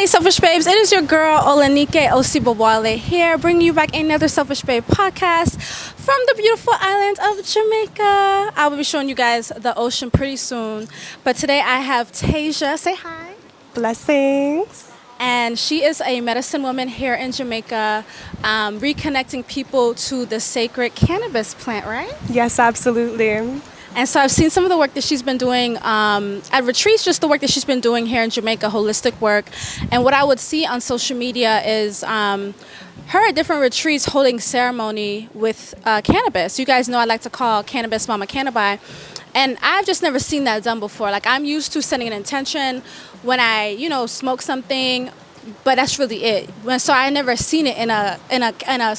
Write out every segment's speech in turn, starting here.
Hey Selfish Babes, it is your girl Olanike Osibawale here, bringing you back another Selfish Babe podcast from the beautiful island of Jamaica. I will be showing you guys the ocean pretty soon, but today I have Taijah. Say hi. Blessings. And she is a medicine woman here in Jamaica, reconnecting people to the sacred cannabis plant, right? Yes, absolutely. And so I've seen some of the work that she's been doing at retreats, just the work that she's been doing here in Jamaica, holistic work. And what I would see on social media is her at different retreats holding ceremony with cannabis. You guys know I like to call cannabis Mama Cannabi. And I've just never seen that done before. Like, I'm used to setting an intention when I, smoke something, but that's really it. So I never seen it in a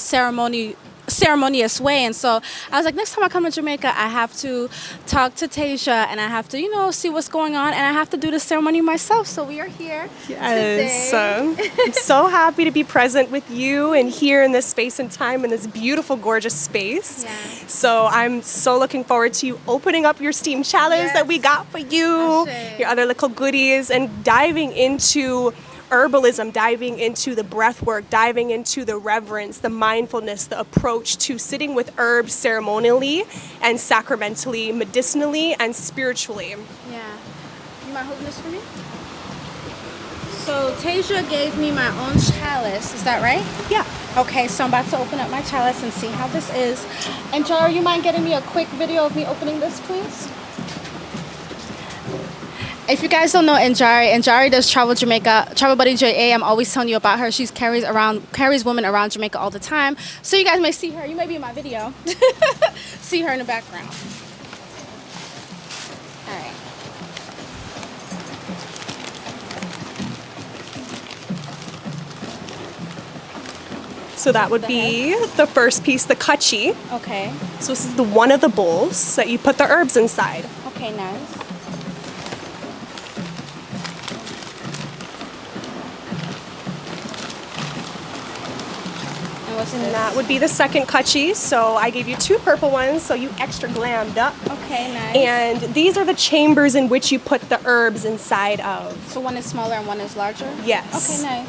ceremonious way. And so I was like, next time I come to Jamaica, I have to talk to Taijah and I have to, see what's going on, and I have to do the ceremony myself. So we are here today. I'm so happy to be present with you and here in this space and time in this beautiful, gorgeous space. Yeah. So I'm so looking forward to you opening up your steam chalice that we got for you, your other little goodies, and diving into herbalism, diving into the breath work, diving into the reverence, the mindfulness, the approach to sitting with herbs ceremonially and sacramentally, medicinally and spiritually. Yeah. You mind holding this for me? So Taijah gave me my own chalice. Is that right? Yeah. Okay, so I'm about to open up my chalice and see how this is. And Jari, you mind getting me a quick video of me opening this, please? If you guys don't know Njari does Travel Jamaica, Travel Buddy JA. I'm always telling you about her. She carries women around Jamaica all the time. So you guys may see her. You may be in my video. See her in the background. All right. So that would be the first piece, the kachi. Okay. So this is the one of the bowls that you put the herbs inside. Okay, nice. And that would be the second kachi. So I gave you two purple ones, so you extra glammed up. Okay, nice. And these are the chambers in which you put the herbs inside of. So one is smaller and one is larger? Yes. Okay, nice.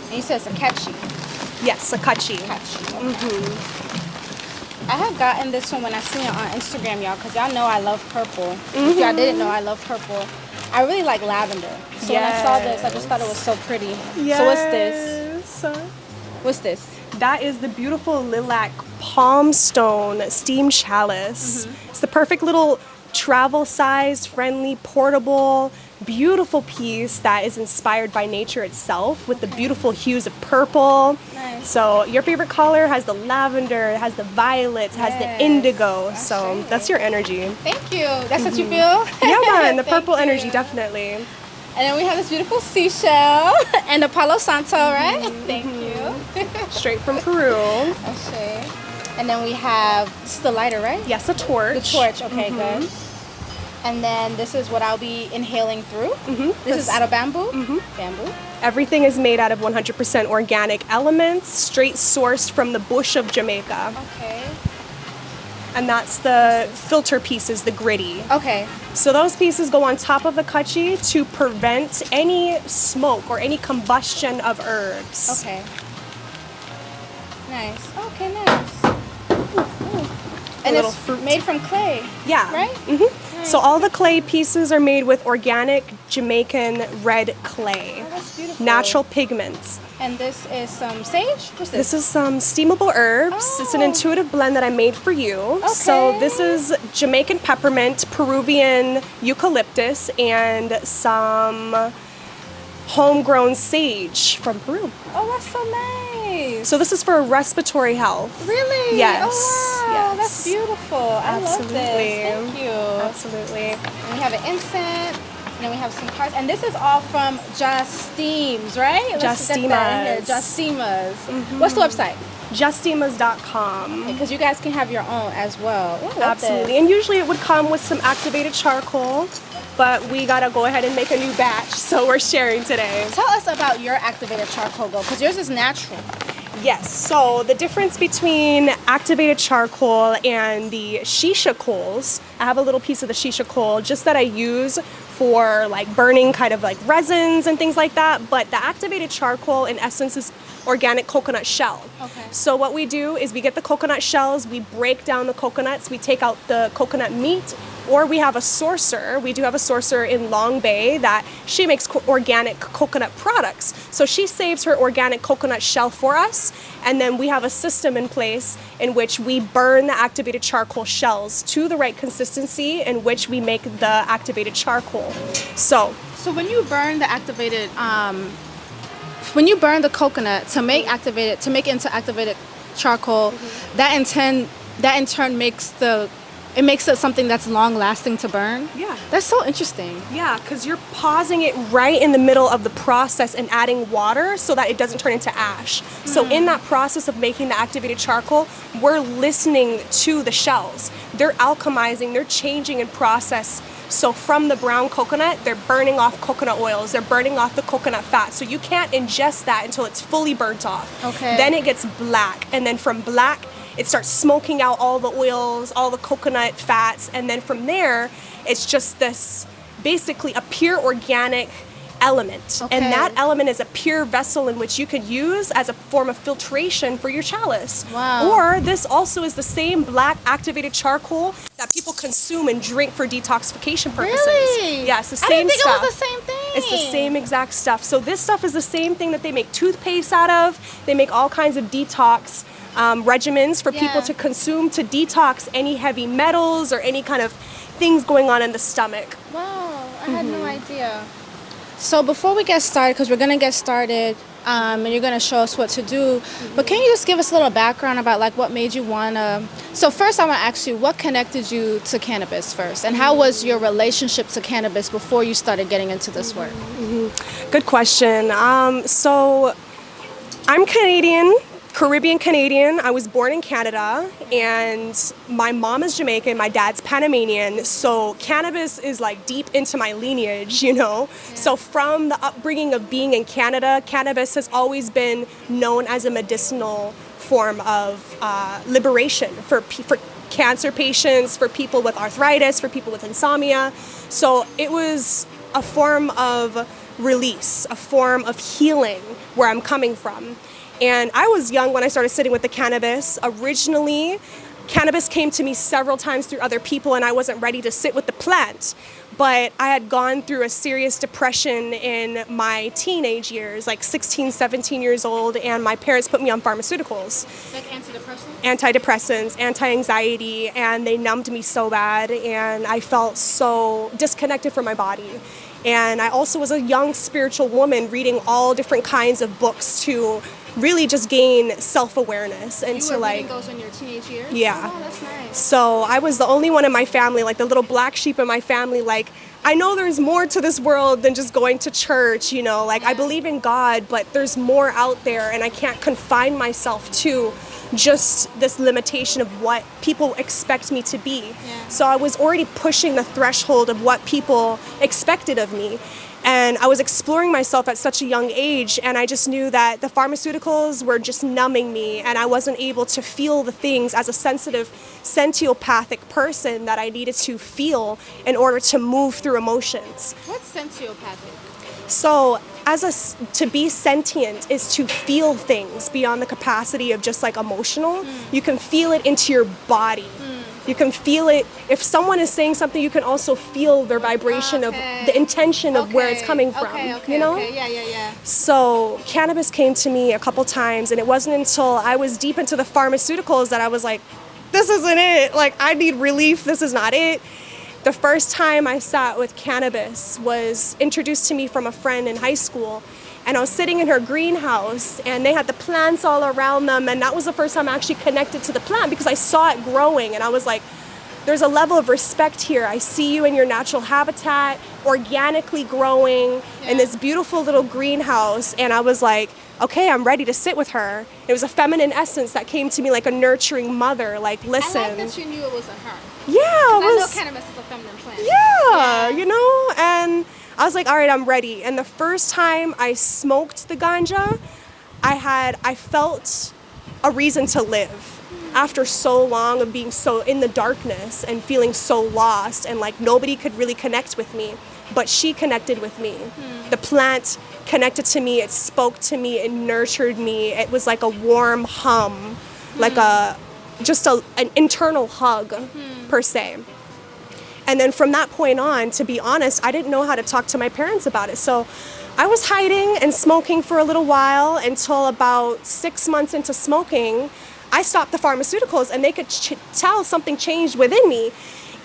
And you said it's a kachi. Yes, a kachi. Kachi. Okay. I have gotten this one when I seen it on Instagram, y'all, because y'all know I love purple. If y'all didn't know, I love purple. I really like lavender. So when I saw this, I just thought it was so pretty. Yes. So what's this? What's this? That is the beautiful lilac palm stone steam chalice. It's the perfect little travel-sized, friendly, portable, beautiful piece that is inspired by nature itself with the beautiful hues of purple. Nice. So your favorite color has the lavender, it has the violets, it has the indigo. So that's your energy. Thank you. That's what you feel? Yeah, man, the purple energy, definitely. And then we have this beautiful seashell and the Palo Santo, right? Thank you. Straight from Peru. Okay. And then we have, this is the lighter, right? Yes, a torch. The torch, okay, good. And then this is what I'll be inhaling through. This is out of bamboo? Bamboo. Everything is made out of 100% organic elements, straight sourced from the bush of Jamaica. Okay. And that's the filter pieces, the gritty. Okay. So those pieces go on top of the kachi to prevent any smoke or any combustion of herbs. Okay. Nice. Okay, nice. Ooh. And it's fruit. made from clay. Yeah. Right? Nice. So all the clay pieces are made with organic Jamaican red clay. Oh, that's beautiful. Natural pigments. And this is some sage? What's this? This is some steamable herbs. It's an intuitive blend that I made for you. Okay. So this is Jamaican peppermint, Peruvian eucalyptus, and some homegrown sage from Peru. Oh, that's so nice. So this is for respiratory health. Really? Yes. Oh, wow. Yes. That's beautiful. I love this. Thank you. Absolutely. And we have an incense. And then we have some cards. And this is all from Justeems, right? Justeemas. Justeemas. What's the website? Justeemas.com. Because you guys can have your own as well. Ooh, Absolutely. And usually it would come with some activated charcoal, but we gotta go ahead and make a new batch, so we're sharing today. Tell us about your activated charcoal, though, because yours is natural. Yes, so the difference between activated charcoal and the shisha coals, I have a little piece of the shisha coal just that I use for like burning kind of like resins and things like that. But the activated charcoal in essence is organic coconut shell. Okay. So what we do is we get the coconut shells, we break down the coconuts, we take out the coconut meat, or we have a sourcer. We do have a sourcer in Long Bay that she makes organic coconut products. So she saves her organic coconut shell for us, and then we have a system in place in which we burn the activated charcoal shells to the right consistency in which we make the activated charcoal. So when you burn the activated, when you burn the coconut to make it into activated charcoal, that in turn makes it something that's long lasting to burn. Yeah. That's so interesting. yeah, because you're pausing it right in the middle of the process and adding water so that it doesn't turn into ash. So in that process of making the activated charcoal, we're listening to the shells. They're alchemizing, they're changing in process. So from the brown coconut, they're burning off coconut oils, they're burning off the coconut fat. So you can't ingest that until it's fully burnt off. Okay. Then it gets black, and then from black, it starts smoking out all the oils, all the coconut fats, and then from there, it's just this basically a pure organic element. Okay. And that element is a pure vessel in which you could use as a form of filtration for your chalice. Wow. Or this also is the same black activated charcoal that people consume and drink for detoxification purposes. Really? Yeah, it's the I same didn't think stuff. it was the same thing. It's the same exact stuff. So this stuff is the same thing that they make toothpaste out of. They make all kinds of detox regimens for people Yeah. to consume to detox any heavy metals or any kind of things going on in the stomach. Wow, I had no idea. So before we get started, because we're going to get started and you're going to show us what to do, but can you just give us a little background about like what made you want to... So first I want to ask you, what connected you to cannabis first? And how was your relationship to cannabis before you started getting into this work? Good question. So I'm Canadian. Caribbean Canadian. I was born in Canada, and my mom is Jamaican, my dad's Panamanian, so cannabis is like deep into my lineage, you know? Yeah. So from the upbringing of being in Canada, cannabis has always been known as a medicinal form of liberation for cancer patients, for people with arthritis, for people with insomnia. So it was a form of release, a form of healing where I'm coming from. And I was young when I started sitting with the cannabis. Originally, cannabis came to me several times through other people, and I wasn't ready to sit with the plant. But I had gone through a serious depression in my teenage years, like 16, 17 years old, and my parents put me on pharmaceuticals. Like antidepressants? Antidepressants, anti-anxiety, and they numbed me so bad, and I felt so disconnected from my body. And I also was a young spiritual woman reading all different kinds of books to really just gain self-awareness and You were reading those in your teenage years? Yeah. Oh, that's nice. So I was the only one in my family, like the little black sheep in my family, like I know there's more to this world than just going to church, you know, like I believe in God, but there's more out there, and I can't confine myself to just this limitation of what people expect me to be. Yeah. So I was already pushing the threshold of what people expected of me. And I was exploring myself at such a young age, and I just knew that the pharmaceuticals were just numbing me, and I wasn't able to feel the things as a sensitive, sentiopathic person that I needed to feel in order to move through emotions. What's sentiopathic? So to be sentient is to feel things beyond the capacity of just like emotional. You can feel it into your body. You can feel it. If someone is saying something, you can also feel their vibration of the intention of where it's coming from. You know? Yeah. So cannabis came to me a couple times, and it wasn't until I was deep into the pharmaceuticals that I was like, this isn't it. Like, I need relief. This is not it. The first time I sat with cannabis was introduced to me from a friend in high school. And I was sitting in her greenhouse, and they had the plants all around them, and that was the first time I actually connected to the plant because I saw it growing, and I was like, there's a level of respect here. I see you in your natural habitat, organically growing in this beautiful little greenhouse, and I was like, okay, I'm ready to sit with her. It was a feminine essence that came to me like a nurturing mother, like, listen. I like that you knew it was a her. Yeah, I know cannabis is a feminine plant. Yeah, you know, and I was like, all right, I'm ready. And the first time I smoked the ganja, I felt a reason to live. After so long of being so in the darkness and feeling so lost, and like nobody could really connect with me. but she connected with me. The plant connected to me, it spoke to me, it nurtured me. It was like a warm hum, like an internal hug per se. And then from that point on, to be honest, I didn't know how to talk to my parents about it. So I was hiding and smoking for a little while until about 6 months into smoking, I stopped the pharmaceuticals, and they could tell something changed within me.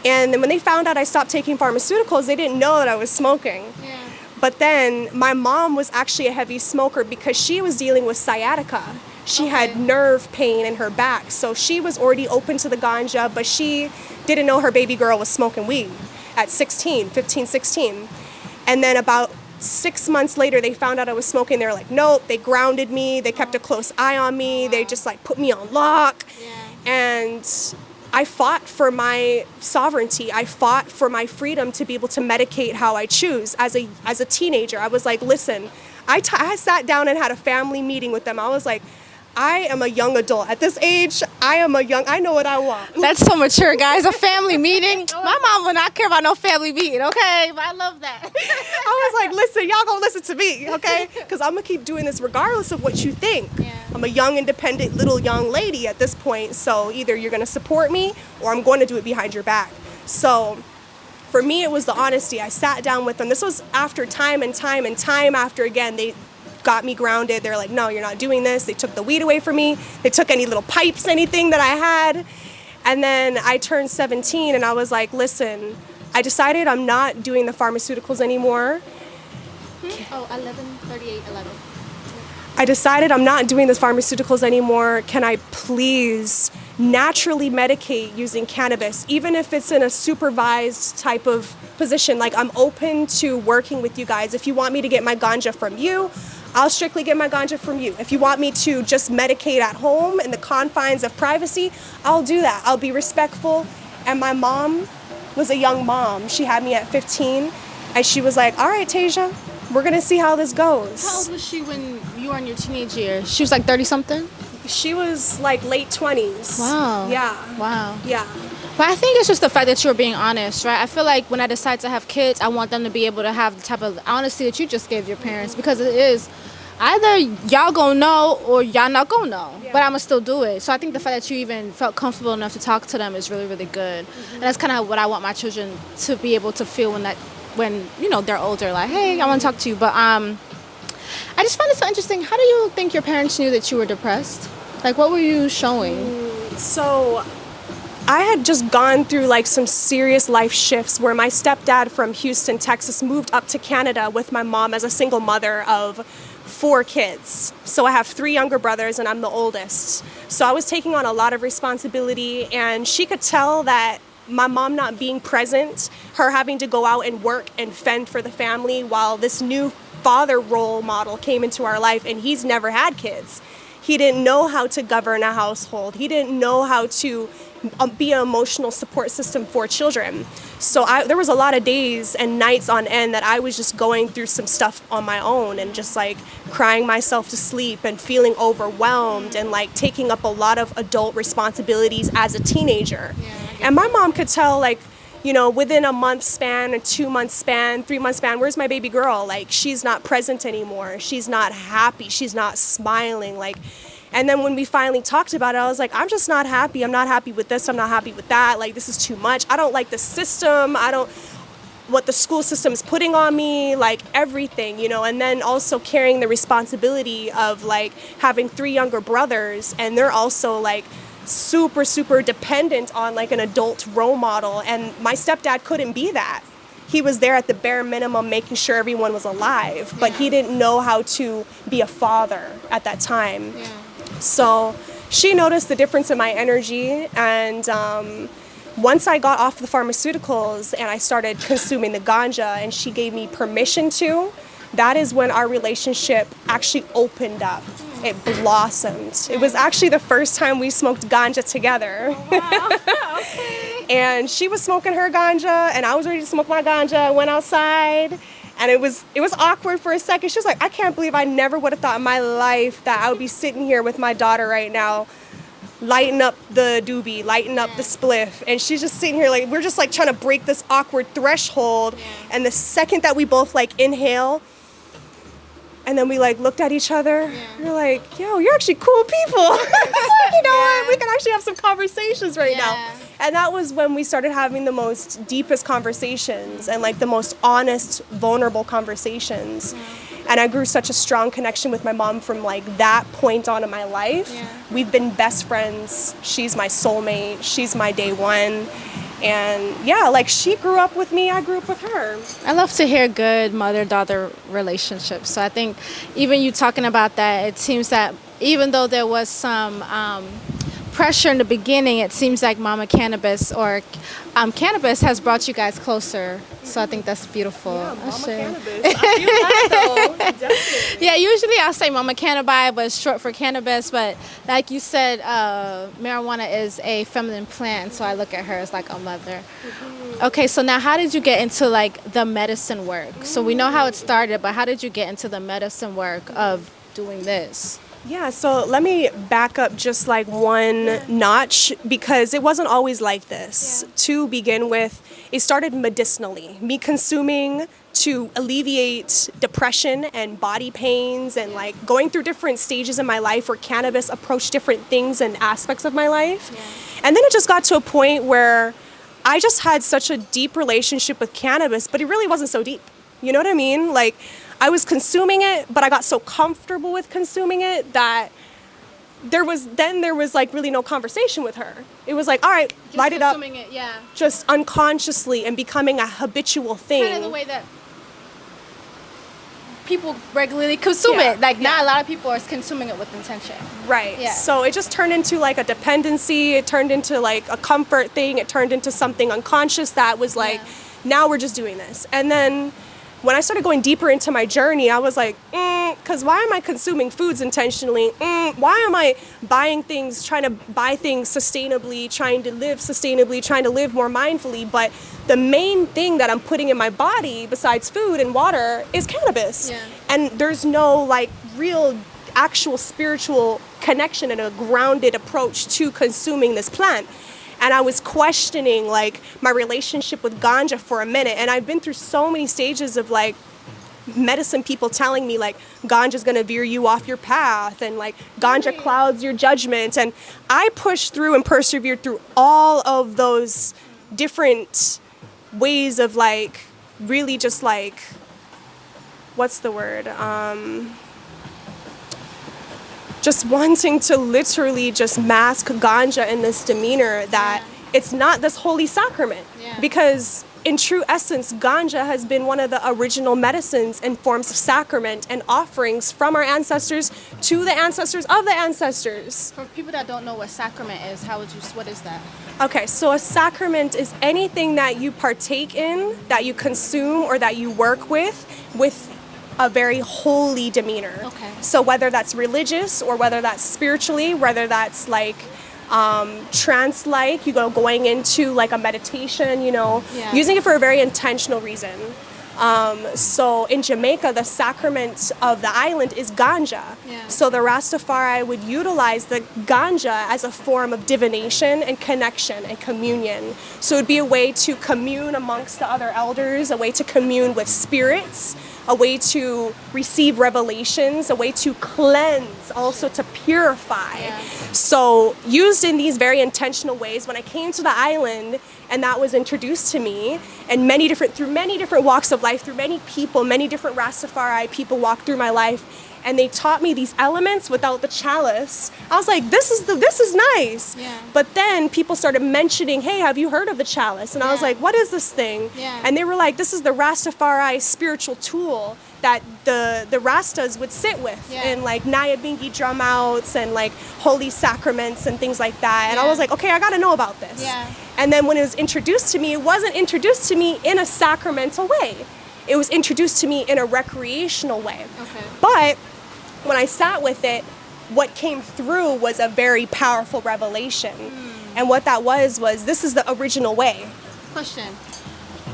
And then when they found out I stopped taking pharmaceuticals, they didn't know that I was smoking. Yeah. But then my mom was actually a heavy smoker because she was dealing with sciatica. She had nerve pain in her back. So she was already open to the ganja, but she didn't know her baby girl was smoking weed at 16. And then about 6 months later, they found out I was smoking. They were like, nope. They grounded me. They kept a close eye on me. They just like put me on lock. And I fought for my sovereignty. I fought for my freedom to be able to medicate how I choose. As a teenager, I was like, listen, I sat down and had a family meeting with them. I was like, I am a young adult. At this age, I know what I want. That's so mature, guys. A family meeting. My mom would not care about no family meeting, okay? But I love that. I was like, listen, y'all gonna listen to me, okay? Because I'm gonna keep doing this regardless of what you think. Yeah. I'm a young, independent, little young lady at this point. So either you're gonna support me or I'm going to do it behind your back. So for me, it was the honesty. I sat down with them. This was after time and time and time after again, they got me grounded. They're like, no, you're not doing this. They took the weed away from me. They took any little pipes, anything that I had. And then I turned 17 and I was like, listen, I decided I'm not doing the pharmaceuticals anymore. Oh, 11:38:11. I decided I'm not doing the pharmaceuticals anymore. Can I please naturally medicate using cannabis, even if it's in a supervised type of position? Like, I'm open to working with you guys. If you want me to get my ganja from you, I'll strictly get my ganja from you. If you want me to just medicate at home in the confines of privacy, I'll do that. I'll be respectful. And my mom was a young mom. She had me at 15, and she was like, all right, Taijah, we're gonna see how this goes. How old was she when you were in your teenage years? She was like 30-something? She was like late 20s. Wow. Yeah. Wow. Yeah. But I think it's just the fact that you're being honest, right? I feel like when I decide to have kids, I want them to be able to have the type of honesty that you just gave your parents, because it is either y'all gonna know or y'all not gonna know, but I'm gonna still do it. So I think the fact that you even felt comfortable enough to talk to them is really, really good. And that's kind of what I want my children to be able to feel when you know they're older, like, hey, I want to talk to you. But I just find it so interesting. How do you think your parents knew that you were depressed? Like, what were you showing? So I had just gone through like some serious life shifts where my stepdad from Houston, Texas moved up to Canada with my mom as a single mother of 4 kids. So I have 3 younger brothers and I'm the oldest. So I was taking on a lot of responsibility, and she could tell that my mom not being present, her having to go out and work and fend for the family while this new father role model came into our life, and he's never had kids. He didn't know how to govern a household. He didn't know how to be an emotional support system for children. So there was a lot of days and nights on end that I was just going through some stuff on my own and just like crying myself to sleep and feeling overwhelmed and like taking up a lot of adult responsibilities as a teenager. And my mom could tell, like, you know, within a month span, a 2-month span, 3-month span, where's my baby girl? Like, she's not present anymore. She's not happy. She's not smiling. Like, and then when we finally talked about it, I was like, I'm just not happy. I'm not happy with this. I'm not happy with that. Like, this is too much. I don't like the system. What the school system is putting on me, like everything, you know, and then also carrying the responsibility of like having 3 younger brothers, and they're also like super, super dependent on like an adult role model. And my stepdad couldn't be that. He was there at the bare minimum, making sure everyone was alive, but he didn't know how to be a father at that time. So she noticed the difference in my energy, and once I got off the pharmaceuticals and I started consuming the ganja and she gave me permission to, that is when our relationship actually opened up. It blossomed. It was actually the first time we smoked ganja together. Oh, wow. Okay. And she was smoking her ganja and I was ready to smoke my ganja. I went outside and it was awkward for a second. She was like, I can't believe I never would have thought in my life that I would be sitting here with my daughter right now lighten up the doobie, lighten up the spliff. And she's just sitting here like, we're just like trying to break this awkward threshold. And the second that we both like inhale, and then we like looked at each other, we're like, yo, you're actually cool people. You know what? We can actually have some conversations right now. And that was when we started having the most deepest conversations and like the most honest, vulnerable conversations. And I grew such a strong connection with my mom from like that point on in my life. We've been best friends. She's my soulmate. She's my day one. And yeah, like she grew up with me, I grew up with her. I love to hear good mother-daughter relationships. So I think even you talking about that, it seems that even though there was some pressure in the beginning, it seems like Mama Cannabis or Cannabis has brought you guys closer. So I think that's beautiful. Yeah, Mama Cannabis. I feel that though. Definitely. Yeah, usually I'll say Mama Cannabis, but it's short for cannabis. But like you said, marijuana is a feminine plant, so I look at her as like a mother. Okay, so now how did you get into like the medicine work? So we know how it started, but how did you get into the medicine work of doing this? Yeah, so let me back up just like one notch because it wasn't always like this. To begin with, it started medicinally. Me consuming to alleviate depression and body pains and like going through different stages in my life where cannabis approached different things and aspects of my life. And then it just got to a point where I just had such a deep relationship with cannabis, but it really wasn't so deep. You know what I mean? Like, I was consuming it, but I got so comfortable with consuming it that there was like really no conversation with her. It was like, all right, just light it up, just unconsciously and becoming a habitual thing. Kind of the way that people regularly consume it. Like not a lot of people are consuming it with intention. Right. Yeah. So it just turned into like a dependency. It turned into like a comfort thing. It turned into something unconscious that was like, now we're just doing this. And then when I started going deeper into my journey, I was like, because why am I consuming foods intentionally? Why am I buying things, trying to buy things sustainably, trying to live sustainably, trying to live more mindfully? But the main thing that I'm putting in my body besides food and water is cannabis. And there's no like real actual spiritual connection and a grounded approach to consuming this plant. And I was questioning like my relationship with ganja for a minute. And I've been through so many stages of like medicine people telling me like ganja's gonna veer you off your path and like ganja clouds your judgment. And I pushed through and persevered through all of those different ways of like really just like, what's the word? Just wanting to literally just mask ganja in this demeanor that it's not this holy sacrament. Because in true essence, ganja has been one of the original medicines and forms of sacrament and offerings from our ancestors to the ancestors of the ancestors. For people that don't know what sacrament is, what is that? Okay, so a sacrament is anything that you partake in, that you consume, or that you work with a very holy demeanor. Okay. So whether that's religious or whether that's spiritually, whether that's like trance-like, going into like a meditation, using it for a very intentional reason. So in Jamaica, the sacrament of the island is ganja. So the Rastafari would utilize the ganja as a form of divination and connection and communion. So it would be a way to commune amongst the other elders, a way to commune with spirits, a way to receive revelations, a way to cleanse, also to purify. So used in these very intentional ways, when I came to the island and that was introduced to me, and through many different walks of life, through many people, many different Rastafari people walked through my life, and they taught me these elements without the chalice. I was like, this is nice. But then people started mentioning, hey, have you heard of the chalice? And I was like, what is this thing? And they were like, this is the Rastafari spiritual tool that the Rastas would sit with in like Nyabingi drum outs and like holy sacraments and things like that. And I was like, okay, I gotta know about this. And then when it was introduced to me, it wasn't introduced to me in a sacramental way. It was introduced to me in a recreational way. But when I sat with it, what came through was a very powerful revelation. And what that was this is the original way. Question.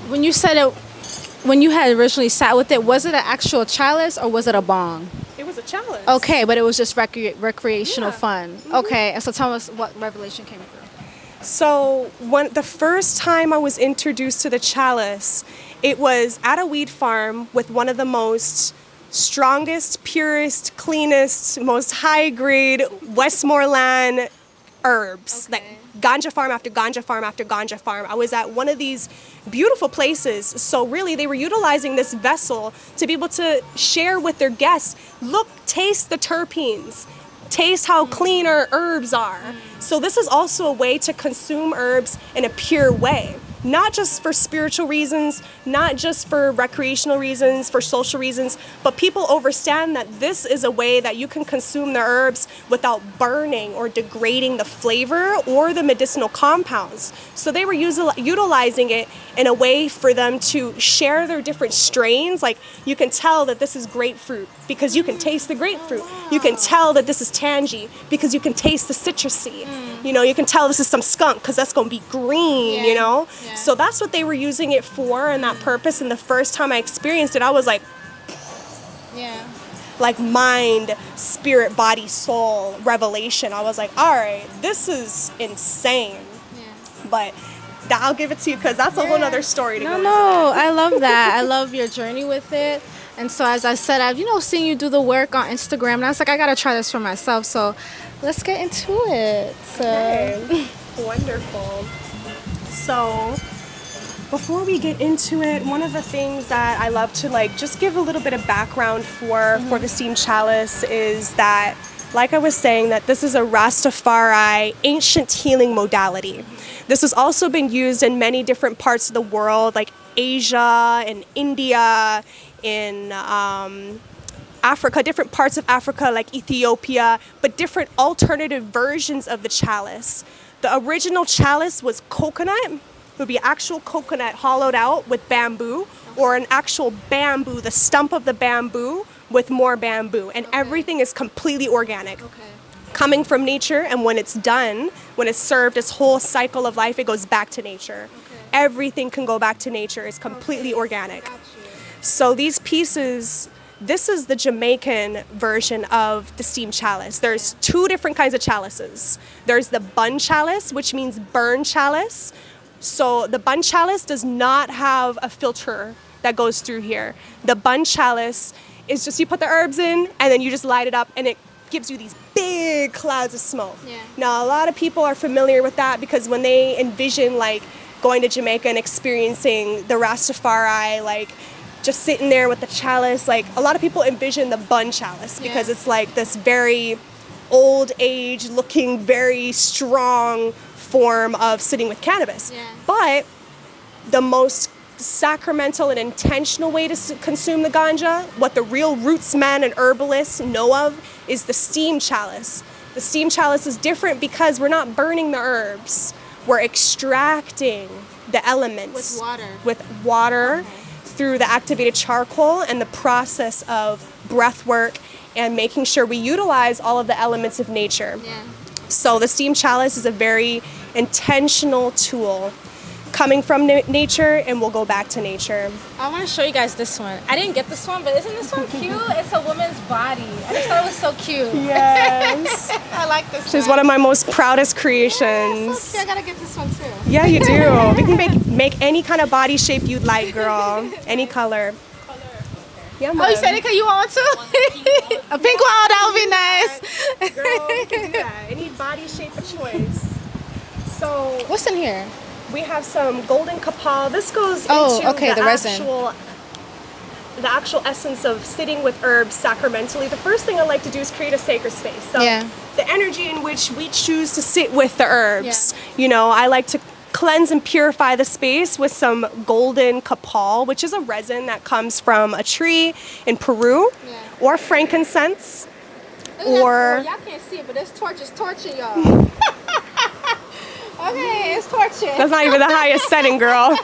When you had originally sat with it, was it an actual chalice or was it a bong? It was the chalice. Okay, but it was just recreational Yeah. fun. Okay, and so tell us what revelation came through. So the first time I was introduced to the chalice, it was at a weed farm with one of the most strongest, purest, cleanest, most high-grade Westmoreland herbs. Okay. Like ganja farm after ganja farm after ganja farm. I was at one of these beautiful places. So really, they were utilizing this vessel to be able to share with their guests, look, taste the terpenes. Taste how clean our herbs are. So this is also a way to consume herbs in a pure way. Not just for spiritual reasons, not just for recreational reasons, for social reasons, but people understand that this is a way that you can consume the herbs without burning or degrading the flavor or the medicinal compounds. So they were utilizing it in a way for them to share their different strains. Like you can tell that this is grapefruit because you can taste the grapefruit. You can tell that this is tangy because you can taste the citrusy. You know, you can tell this is some skunk because that's going to be green, you know? Yeah. So that's what they were using it for and that purpose. And the first time I experienced it, I was like, Yeah. like mind, spirit, body, soul revelation. I was like, all right, this is insane. Yeah. But I'll give it to you because that's a whole nother story to go into. No, I love that. I love your journey with it. And so, as I said, I've seen you do the work on Instagram, and I was like, I gotta try this for myself. So, let's get into it. So, Okay. Wonderful. So, before we get into it, one of the things that I love to just give a little bit of background for the steam chalice is that, like I was saying, that this is a Rastafari ancient healing modality. This has also been used in many different parts of the world, like Asia and India, in Africa, different parts of Africa like Ethiopia, but different alternative versions of the chalice. The original chalice was coconut. It would be actual coconut hollowed out with bamboo, or an actual bamboo, the stump of the bamboo with more bamboo, and everything is completely organic. Coming from nature, and when it's done, when it's served its whole cycle of life, it goes back to nature. Everything can go back to nature. It's completely organic. So these pieces, this is the Jamaican version of the steam chalice. There's two different kinds of chalices. There's the bun chalice, which means burn chalice. So the bun chalice does not have a filter that goes through here. The bun chalice is just, you put the herbs in and then you just light it up and it gives you these big clouds of smoke. Now, a lot of people are familiar with that because when they envision going to Jamaica and experiencing the Rastafari, just sitting there with the chalice, a lot of people envision the bun chalice because it's this very old age looking, very strong form of sitting with cannabis. But the most sacramental and intentional way to consume the ganja, what the real roots men and herbalists know of, is the steam chalice. The steam chalice is different because we're not burning the herbs. We're extracting the elements with water through the activated charcoal and the process of breath work and making sure we utilize all of the elements of nature. So the steam chalice is a very intentional tool coming from nature, and we'll go back to nature. I want to show you guys this one. I didn't get this one, but isn't this one cute? It's a woman's body. I just thought it was so cute. Yes. I like this She's one of my most proudest creations. Yeah, so cute. I gotta get this one too. Yeah, you do. We can make any kind of body shape you'd like, girl. Any color. Yeah, Oh, you said it because you want to? A pink one? Oh, that would be nice. Girl, you can do that. Any body shape of choice. So What's in here? we have some golden kapal. This goes into the resin. The actual essence of sitting with herbs sacramentally. The first thing I like to do is create a sacred space. So the energy in which we choose to sit with the herbs. I like to cleanse and purify the space with some golden kapal, which is a resin that comes from a tree in Peru, or frankincense, or y'all can't see it, but this torch is torching y'all. Okay, it's torching. that's not even the highest setting, girl.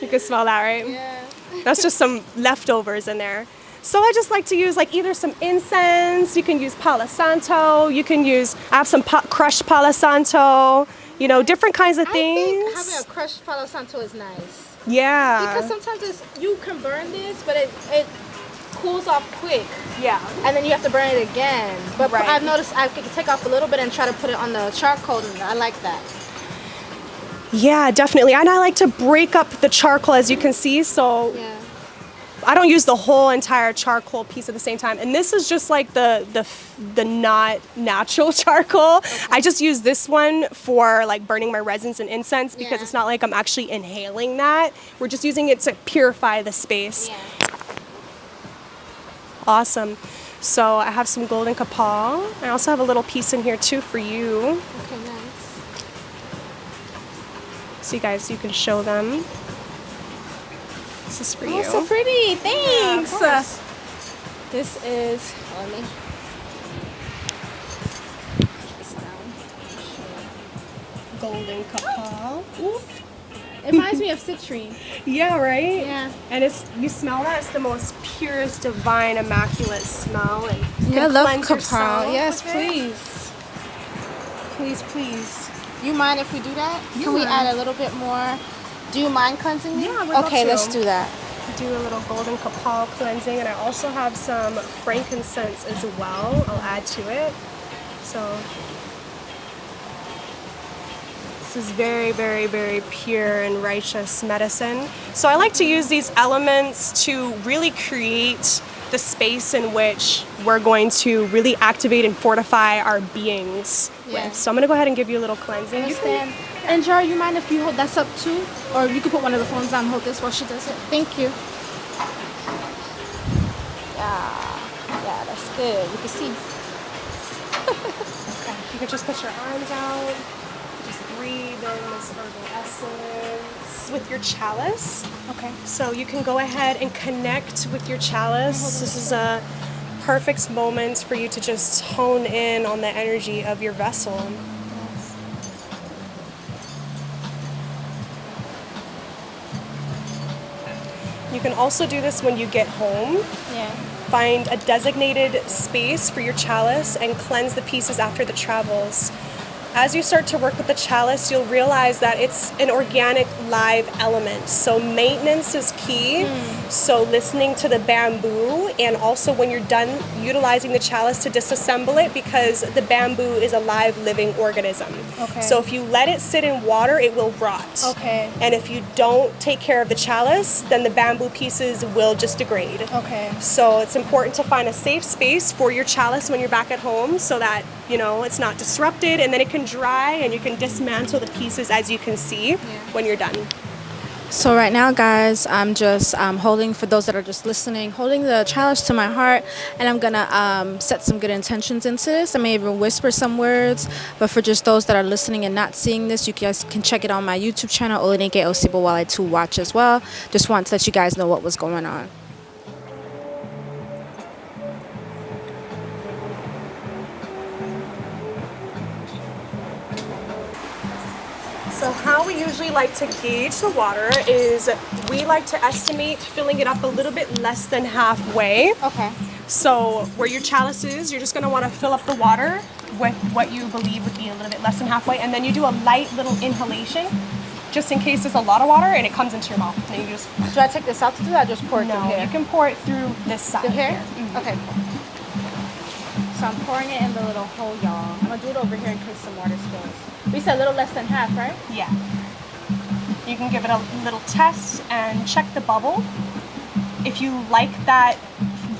You can smell that, right? Yeah. That's just some leftovers in there. So I just like to use either some incense, you can use Palo Santo, I have some crushed Palo Santo, different kinds of things. I think having a crushed Palo Santo is nice. Yeah. Because sometimes you can burn this, but it cools off quick. Yeah. And then you have to burn it again. But Right. I've noticed I can take off a little bit and try to put it on the charcoal, and I like that. Yeah, definitely. And I like to break up the charcoal, as you can see. So Yeah. I don't use the whole entire charcoal piece at the same time. And this is just like the not natural charcoal. Okay. I just use this one for like burning my resins and incense because Yeah. it's not like I'm actually inhaling that. We're just using it to purify the space. Yeah. Awesome. So I have some golden kapal. I also have a little piece in here too for you. Okay, nice. So you can show them. This is for Oh, you. so pretty. Thanks. Yeah, of course. This is. Let me. This down. Golden kapal. It reminds me of citrine. Yeah, right? Yeah. And you smell that? It's the most purest, divine, immaculate smell. And you Yeah, I can love cleanse yourself kapal. Yes, with it. please. Please, please. You mind if we do that? Yeah. Can we add a little bit more? Do you mind cleansing me? Yeah, I would love Okay, to. let's do that. Do a little golden kapal cleansing, and I also have some frankincense as well. I'll add to it. So this is very, very, very pure and righteous medicine. So I like to use these elements to really create the space in which we're going to really activate and fortify our beings Yeah. with. So I'm gonna go ahead and give you a little cleansing. You can- Understand. And Jar, you mind if you hold this up too? Or you could put one of the phones down and hold this while she does it. Thank you. Yeah, that's good. We can see. You can just put your arms out, just breathe in this herbal essence with your chalice. Okay. So you can go ahead and connect with your chalice. This is a perfect moment for you to just hone in on the energy of your vessel. You can also do this when you get home. Yeah. Find a designated space for your chalice and cleanse the pieces after the travels. As you start to work with the chalice, you'll realize that it's an organic live element. So maintenance is key. So listening to the bamboo, and also when you're done utilizing the chalice to disassemble it, because the bamboo is a live living organism. Okay. So if you let it sit in water, it will rot. Okay. And if you don't take care of the chalice, then the bamboo pieces will just degrade. Okay. So it's important to find a safe space for your chalice when you're back at home so that, it's not disrupted, and then it can dry and you can dismantle the pieces, as you can see when you're done. So right now, guys, I'm just holding, for those that are just listening, holding the chalice to my heart, and I'm going to set some good intentions into this. I may even whisper some words, but for just those that are listening and not seeing this, you guys can check it on my YouTube channel, Olenike Osibowale to watch as well. Just want to let you guys know what was going on. So how we usually like to gauge the water is we like to estimate filling it up a little bit less than halfway. Okay. So where your chalice is, you're just going to want to fill up the water with what you believe would be a little bit less than halfway, and then you do a light little inhalation just in case there's a lot of water and it comes into your mouth. And you just Do I take this out to do that or just pour it through no, here? you can pour it through this side. Through here? Mhm. Okay. So I'm pouring it in the little hole, y'all. I'm going to do it over here in case some water spills. We said a little less than half, right? Yeah. You can give it a little test and check the bubble. If you like that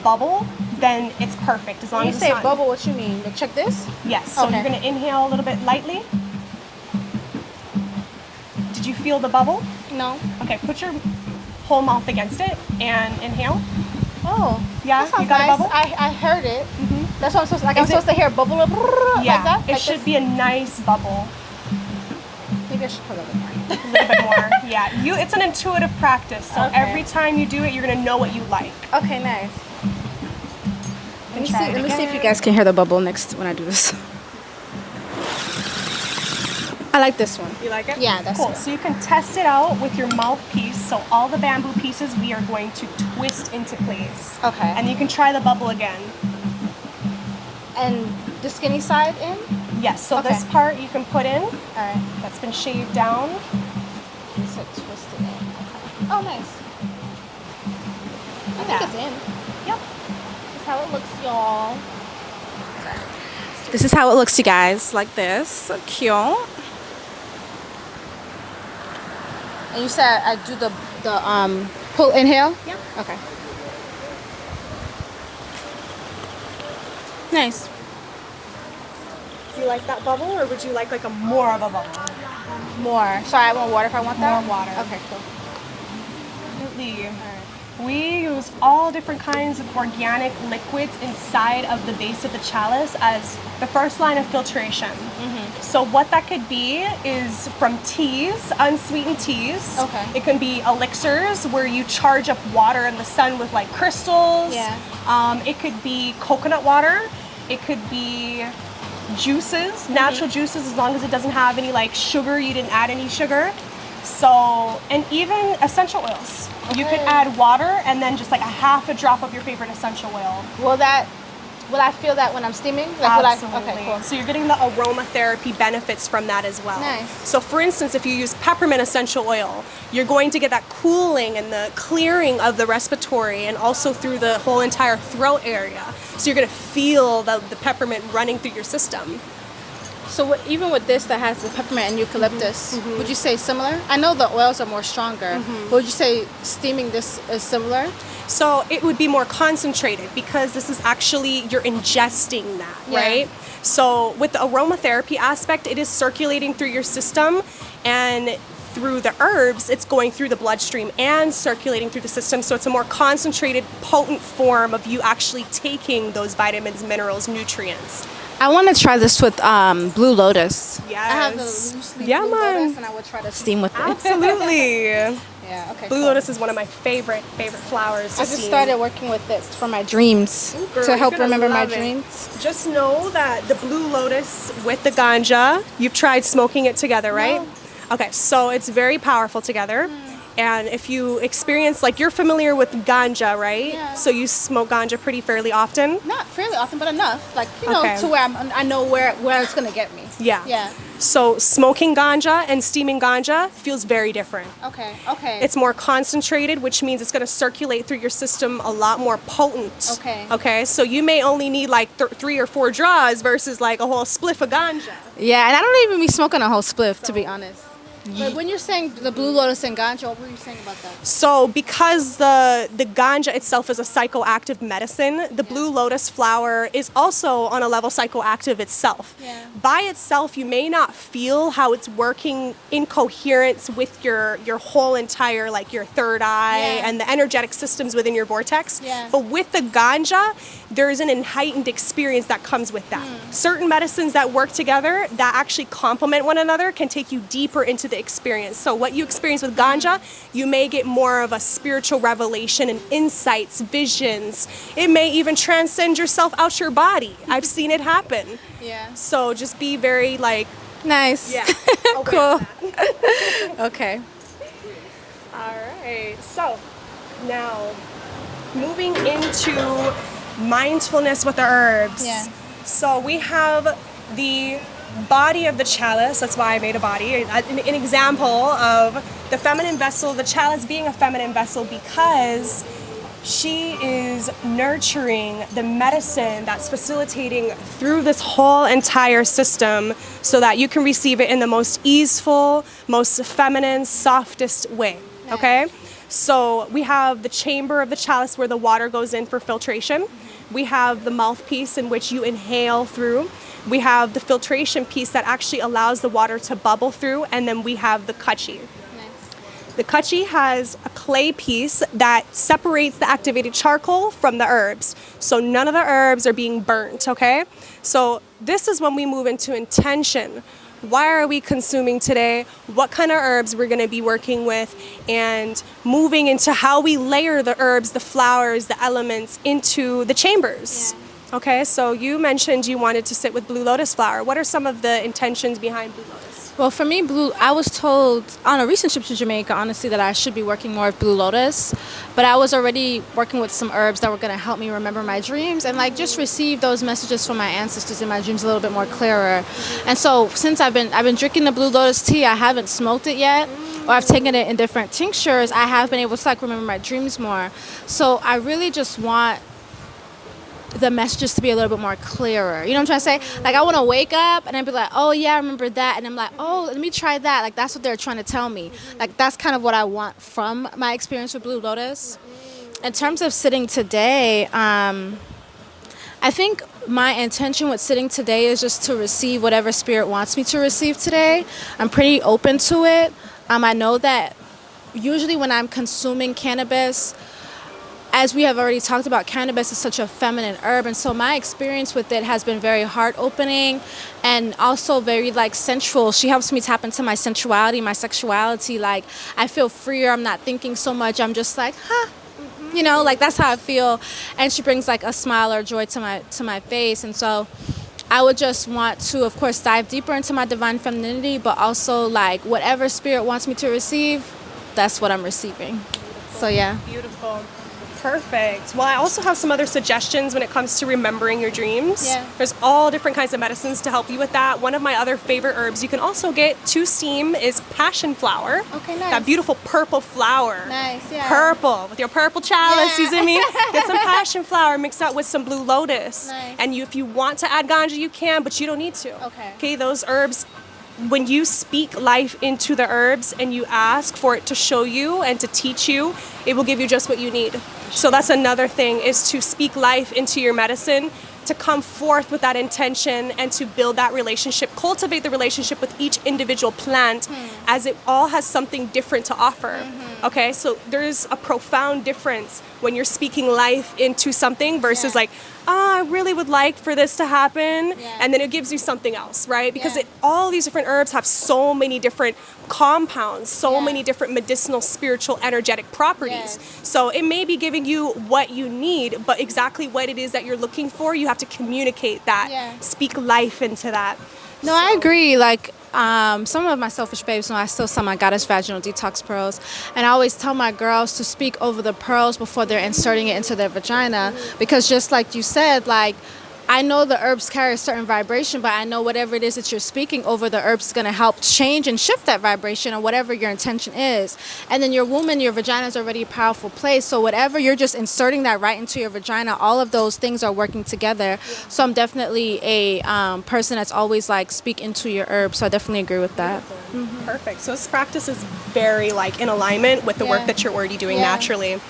bubble, then it's perfect. As long When you as say it's not, bubble, what you mean? Like, check this? Yes. So Okay. you're going to inhale a little bit lightly. Did you feel the bubble? No. Okay, put your whole mouth against it and inhale. Oh. Yeah, That sounds you got a nice. bubble? I heard it. That's what I'm supposed to, like, I'm Is it- supposed to hear a bubble like Yeah, that? it Like should this? be a nice bubble. Maybe I should put a little more. A little bit more. Yeah, it's an intuitive practice. So Okay. every time you do it, you're going to know what you like. Okay, nice. And try it Let me see if again. you guys can hear the bubble next when I do this. I like this one. You like it? Yeah, that's cool. good. So you can test it out with your mouthpiece. So all the bamboo pieces we are going to twist into place. Okay. And you can try the bubble again. And the skinny side in? Yes. So Okay. this part you can put in. All right. That's been shaved down. So twist it in. Okay. Oh, nice. I think Yeah. it's in. Yep. how it looks, y'all. This is how it looks, you guys. Like this. So cute. And you said I do the pull inhale? Yeah. Okay. Nice. Do you like that bubble, or would you like a more of a bubble? More. Sorry, I want water if I want that? More water. Okay, cool. Absolutely. We use all different kinds of organic liquids inside of the base of the chalice as the first line of filtration. So what that could be is from teas, unsweetened teas. Okay. It can be elixirs where you charge up water in the sun with like crystals. Yeah. It could be coconut water. It could be juices, natural juices, as long as it doesn't have any like sugar, you didn't add any sugar. So, and even essential oils. You could add water and then just like a half a drop of your favorite essential oil. Will I feel that when I'm steaming? Absolutely. Okay, cool. So you're getting the aromatherapy benefits from that as well. Nice. So for instance, if you use peppermint essential oil, you're going to get that cooling and the clearing of the respiratory and also through the whole entire throat area. So you're going to feel the peppermint running through your system. So even with this that has the peppermint and eucalyptus, would you say similar? I know the oils are more stronger, but would you say steaming this is similar? So it would be more concentrated because this is actually, you're ingesting that, right? So with the aromatherapy aspect, it is circulating through your system, and through the herbs, it's going through the bloodstream and circulating through the system. So it's a more concentrated, potent form of you actually taking those vitamins, minerals, nutrients. I want to try this with Blue Lotus. Yes. I have the loose leaf Yeah, Blue man. Lotus, and I would try to steam with it. Absolutely. Yeah, okay. Blue cool. Lotus is one of my favorite flowers to I just steam. started working with it for my dreams, Ooh, girl, to help you're gonna remember my love it. dreams. Just know that the Blue Lotus with the ganja, you've tried smoking it together, right? No. Okay, so it's very powerful together. And if you experience, like, you're familiar with ganja, right? Yeah. So you smoke ganja pretty fairly often? Not fairly often, but enough. Like, you know, Okay. to where I know where it's going to get me. Yeah. Yeah. So smoking ganja and steaming ganja feels very different. Okay. It's more concentrated, which means it's going to circulate through your system a lot more potent. Okay, so you may only need like 3 or 4 draws versus like a whole spliff of ganja. Yeah, and I don't even be smoking a whole spliff, to be honest. But when you're saying the Blue Lotus and ganja, what were you saying about that? So because the ganja itself is a psychoactive medicine, the Blue Lotus flower is also on a level psychoactive itself. Yeah. By itself, you may not feel how it's working in coherence with your whole entire, like your third eye and the energetic systems within your vortex. Yeah. But with the ganja, there is an heightened experience that comes with that. Certain medicines that work together that actually complement one another can take you deeper into the experience. So what you experience with ganja, you may get more of a spiritual revelation and insights, visions. It may even transcend yourself out your body. I've seen it happen. Yeah. So just be very like, Nice. yeah. Cool. Okay. All right. So now moving into mindfulness with the herbs. Yeah. So we have the body of the chalice. That's why I made a body. An example of the feminine vessel, the chalice being a feminine vessel because she is nurturing the medicine that's facilitating through this whole entire system so that you can receive it in the most easeful, most feminine, softest way. Okay? So we have the chamber of the chalice where the water goes in for filtration. We have the mouthpiece in which you inhale through. We have the filtration piece that actually allows the water to bubble through, and then we have the kachi. The kachi has a clay piece that separates the activated charcoal from the herbs. So none of the herbs are being burnt, okay? So this is when we move into intention. Why are we consuming today? What kind of herbs we're gonna be working with, and moving into how we layer the herbs, the flowers, the elements into the chambers. Okay, so you mentioned you wanted to sit with Blue Lotus flower. What are some of the intentions behind Blue Lotus? Well, for me, I was told on a recent trip to Jamaica, honestly, that I should be working more with Blue Lotus. But I was already working with some herbs that were going to help me remember my dreams and like just receive those messages from my ancestors in my dreams a little bit more clearer. And so since I've been drinking the Blue Lotus tea, I haven't smoked it yet, or I've taken it in different tinctures. I have been able to like remember my dreams more. So I really just want the messages to be a little bit more clearer. You know what I'm trying to say? Like, I want to wake up and I'd be like, oh yeah, I remember that. And I'm like, oh, let me try that. Like, that's what they're trying to tell me. Like, that's kind of what I want from my experience with Blue Lotus. In terms of sitting today, I think my intention with sitting today is just to receive whatever spirit wants me to receive today. I'm pretty open to it. I know that usually when I'm consuming cannabis, as we have already talked about, cannabis is such a feminine herb, and so my experience with it has been very heart-opening and also very, like, sensual. She helps me tap into my sensuality, my sexuality. Like, I feel freer. I'm not thinking so much. I'm just like, huh. You know, like, that's how I feel. And she brings, like, a smile or joy to my face. And so I would just want to, of course, dive deeper into my divine femininity, but also, like, whatever spirit wants me to receive, that's what I'm receiving. So, yeah. Beautiful. Perfect. Well, I also have some other suggestions when it comes to remembering your dreams. Yeah. There's all different kinds of medicines to help you with that. One of my other favorite herbs you can also get to steam is passion flower. Okay, nice. That beautiful purple flower. Nice, yeah. Purple with your purple chalice, Yeah. you see me? Get some passion flower, mix that with some blue lotus. Nice. And if you want to add ganja, you can, but you don't need to. Okay. Okay, those herbs, when you speak life into the herbs and you ask for it to show you and to teach you, it will give you just what you need. So that's another thing, is to speak life into your medicine, to come forth with that intention and to build that relationship, cultivate the relationship with each individual plant as it all has something different to offer. Okay, so there's a profound difference when you're speaking life into something versus like, oh, I really would like for this to happen, and then it gives you something else, right? Because all these different herbs have so many different compounds, so many different medicinal, spiritual, energetic properties. So it may be giving you what you need, but exactly what it is that you're looking for, you have to communicate that, speak life into that. No, I agree. Like, some of my selfish babes know I still sell my Goddess Vaginal Detox pearls, and I always tell my girls to speak over the pearls before they're inserting it into their vagina, because just like you said, like, I know the herbs carry a certain vibration, but I know whatever it is that you're speaking over the herbs is going to help change and shift that vibration or whatever your intention is. And then your womb and your vagina is already a powerful place. So whatever you're just inserting that right into your vagina, all of those things are working together. So I'm definitely a person that's always like speak into your herbs. So I definitely agree with that. Perfect. So this practice is very like in alignment with the work that you're already doing naturally.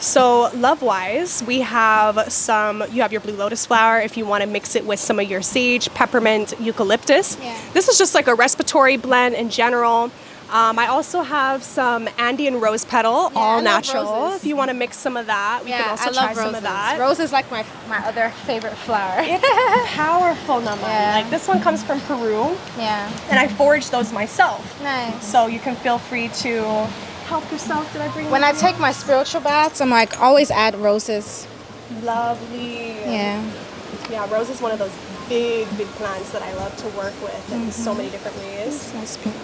So love-wise, we have you have your blue lotus flower if you want to mix it with some of your sage, peppermint, eucalyptus. This is just like a respiratory blend in general. I also have some Andean rose petal, all natural. If you want to mix some of that, we can also try some of that. Rose is like my other favorite flower. It's powerful, Nama. Like this one comes from Peru. And I foraged those myself. Nice. So you can feel free to help yourself. Did I bring When I take my spiritual baths, I'm like, always add roses. Lovely. Yeah, rose is one of those big plants that I love to work with in so many different ways. Nice pink.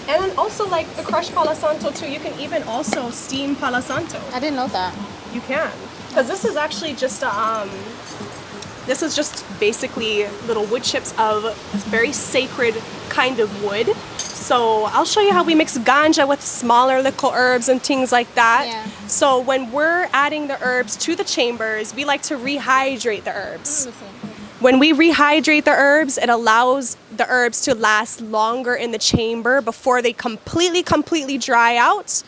And then also like the crushed Palo Santo too. You can even also steam Palo Santo. I didn't know that. You can. Because this is actually just this is just basically little wood chips of this very sacred kind of wood. So I'll show you how we mix ganja with smaller little herbs and things like that. So when we're adding the herbs to the chambers, we like to rehydrate the herbs. When we rehydrate the herbs, it allows the herbs to last longer in the chamber before they completely dry out.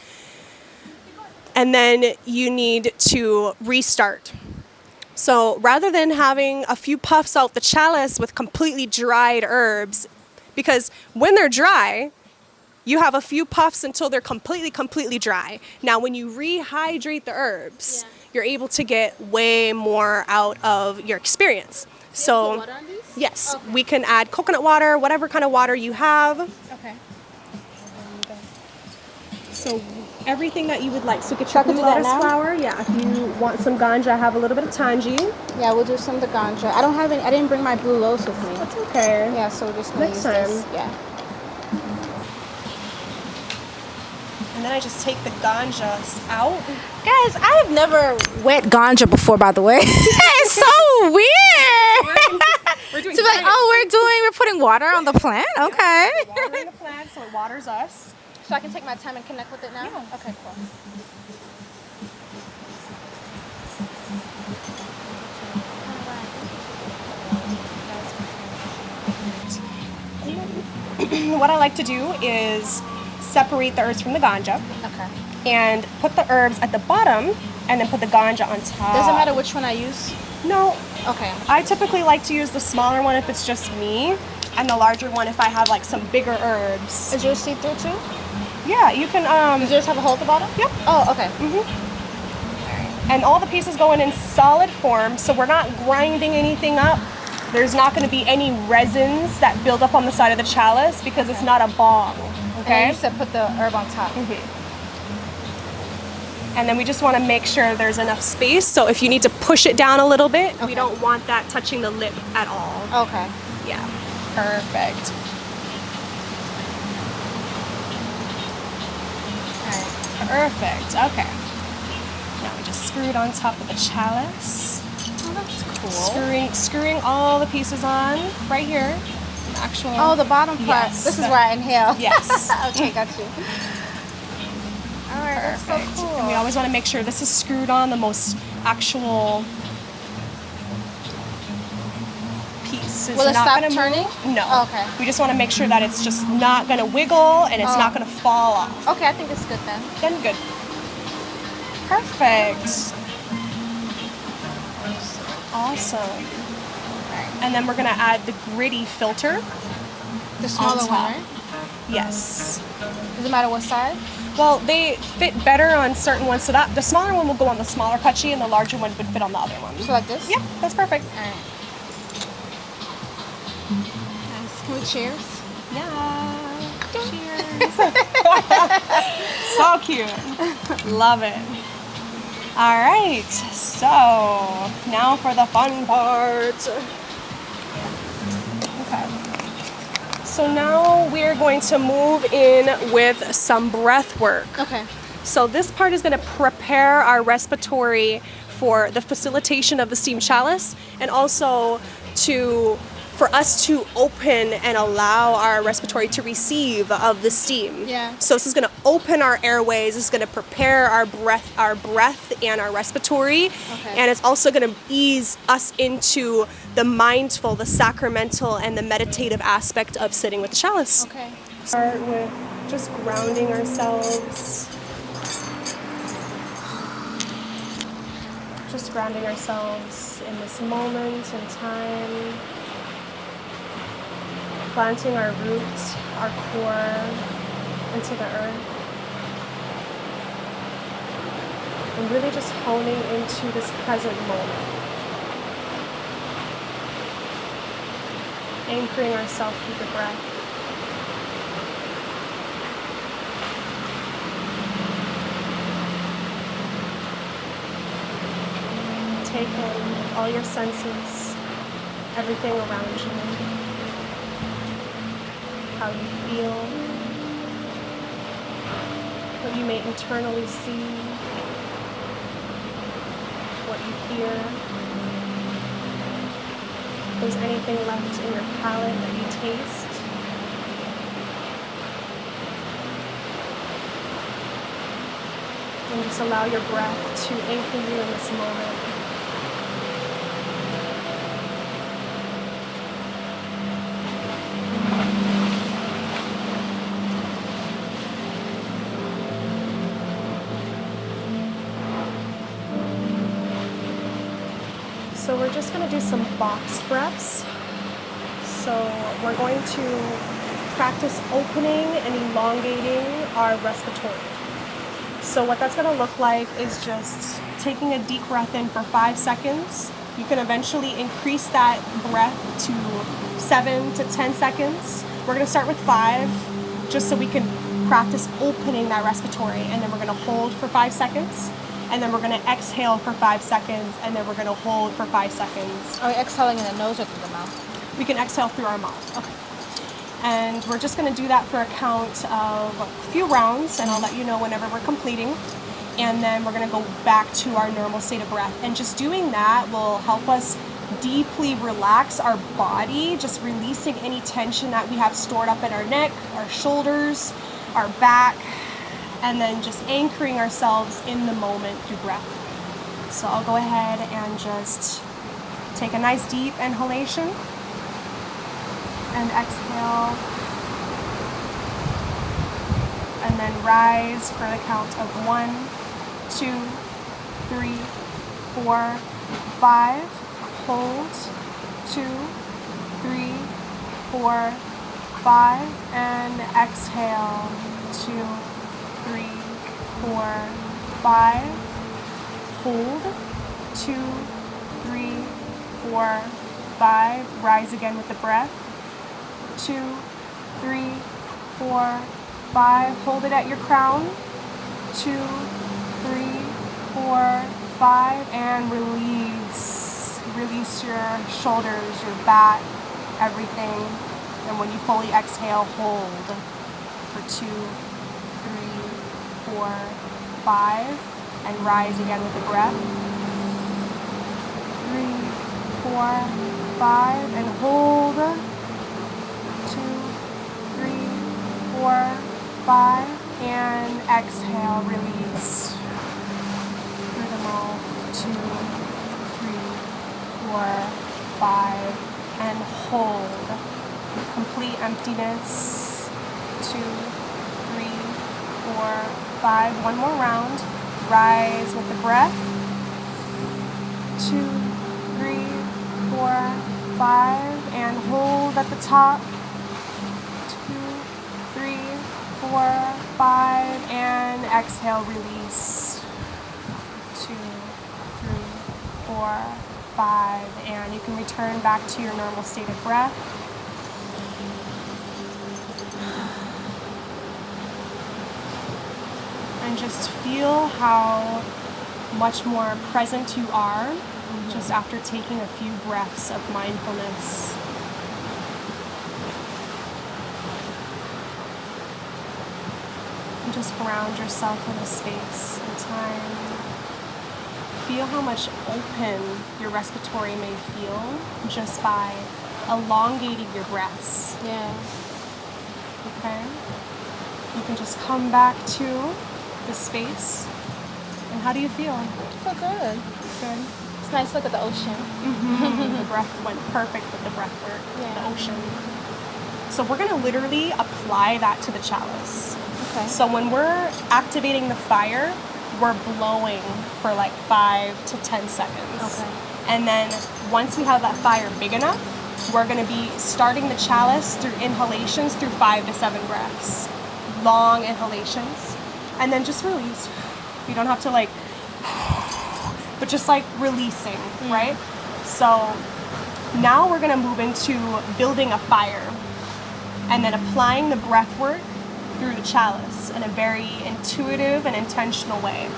And then you need to restart. So rather than having a few puffs out the chalice with completely dried herbs, because when they're dry, you have a few puffs until they're completely dry. Now, when you rehydrate the herbs, you're able to get way more out of your experience. So, water on these? Yes, we can add coconut water, whatever kind of water you have. Okay. So everything that you would like. So get your blue lotus flower. Yeah, if you want some ganja, I have a little bit of Taijah. Yeah, we'll do some of the ganja. I don't have any. I didn't bring my blue lotus with me. That's okay. Yeah, so we're just gonna Next use time. this. Yeah. And then I just take the ganja out. Guys, I have never wet ganja before, by the way. It's so weird. We're doing to be like, we're putting water on the plant? Okay. Watering the plant so it waters us. So I can take my time and connect with it now? Yeah. Okay, cool. what I like to do is separate the herbs from the ganja Okay. and put the herbs at the bottom and then put the ganja on top. Doesn't matter which one I use? No. Okay. I typically like to use the smaller one if it's just me, and the larger one if I have like some bigger herbs. Is yours see-through too? Yeah, you can. Does yours have a hole at the bottom? Yep. Oh, okay. And all the pieces go in solid form, so we're not grinding anything up. There's not going to be any resins that build up on the side of the chalice because it's not a bong. Okay. And you said put the herb on top. And then we just want to make sure there's enough space. So if you need to push it down a little bit, we Okay. don't want that touching the lip at all. Okay. Yeah. Perfect. Perfect. Okay. Now we just screw it on top of the chalice. Oh, that's cool. Screwing all the pieces on right here. The actual. Oh, the bottom part. Yes, This is where I inhale. Yes. Okay, got you. All right, that's so Perfect. cool. And we always want to make sure this is screwed on the most actual piece. Will it not stop gonna turning? Move. No. Oh, okay. We just want to make sure that it's just not going to wiggle and it's not going to fall off. Okay, I think it's good then. Then good. Perfect. Awesome. And then we're going to add the gritty filter. The smaller top. one, right? Yes. Does it matter what side? Well, they fit better on certain ones, so that the smaller one will go on the smaller putchie and the larger one would fit on the other one. So like this? Yeah, that's perfect. All right. Nice. Can we cheers? Yeah. Cheers. So cute. Love it. All right. So now for the fun part. Okay. So now we're going to move in with some breath work. Okay. So this part is going to prepare our respiratory for the facilitation of the steam chalice, and also for us to open and allow our respiratory to receive of the steam. Yeah. So this is going to open our airways. It's going to prepare our breath and our respiratory. Okay. And it's also going to ease us into the mindful, the sacramental, and the meditative aspect of sitting with the chalice. Okay. Start with just grounding ourselves. Just grounding ourselves in this moment in time. Planting our roots, our core into the earth. And really just honing into this present moment. Anchoring ourselves through the breath. Take in all your senses, everything around you. How you feel, what you may internally see, what you hear. If there's anything left in your palate that you taste. And just allow your breath to anchor you in this moment. So we're just going to do some box breaths. So we're going to practice opening and elongating our respiratory. So what that's going to look like is just taking a deep breath in for 5 seconds. You can eventually increase that breath to 7 to 10 seconds. We're going to start with 5 just so we can practice opening that respiratory, and then we're going to hold for 5 seconds. And then we're going to exhale for 5 seconds, and then we're going to hold for 5 seconds. Are we exhaling in the nose or through the mouth? We can exhale through our mouth. Okay. And we're just going to do that for a count of a few rounds, and I'll let you know whenever we're completing. And then we're going to go back to our normal state of breath. And just doing that will help us deeply relax our body, just releasing any tension that we have stored up in our neck, our shoulders, our back, and then just anchoring ourselves in the moment through breath. So I'll go ahead and just take a nice deep inhalation and exhale. and then rise for the count of 1, 2, 3, 4, 5. Hold. 2, 3, 4, 5, and exhale. 2, 3, 4, 5. Hold. 2, 3, 4, 5. Rise again with the breath. 2, 3, 4, 5. Hold it at your crown. 2, 3, 4, 5, and release. Release your shoulders, your back, everything. And when you fully exhale, hold for 2, 3, 4, 5, and rise again with the breath. 3, 4, 5, and hold. 2, 3, 4, 5, and exhale, release through the mouth. 2, 4, 5, and hold. Complete emptiness. 2, 3, 4, 5. One more round. Rise with the breath. 2, 3, 4, 5, and hold at the top. 2, 3, 4, 5, and exhale, release. 2, 3, 4, 5, and you can return back to your normal state of breath. And just feel how much more present you are just after taking a few breaths of mindfulness. And just ground yourself in a space and time. Feel how much open your respiratory may feel just by elongating your breaths. Yeah. Okay? You can just come back to the space. And how do you feel? I feel good. Good. It's nice to look at the ocean. The breath went perfect with the breath work, Yeah. the ocean. So we're going to literally apply that to the chalice. Okay. So when we're activating the fire, we're blowing for like 5 to 10 seconds. Okay. And then once we have that fire big enough, we're going to be starting the chalice through inhalations through 5 to 7 breaths. Long inhalations. And then just release. You don't have to like, but just like releasing, right? So now we're going to move into building a fire and then applying the breath work through the chalice in a very intuitive and intentional way.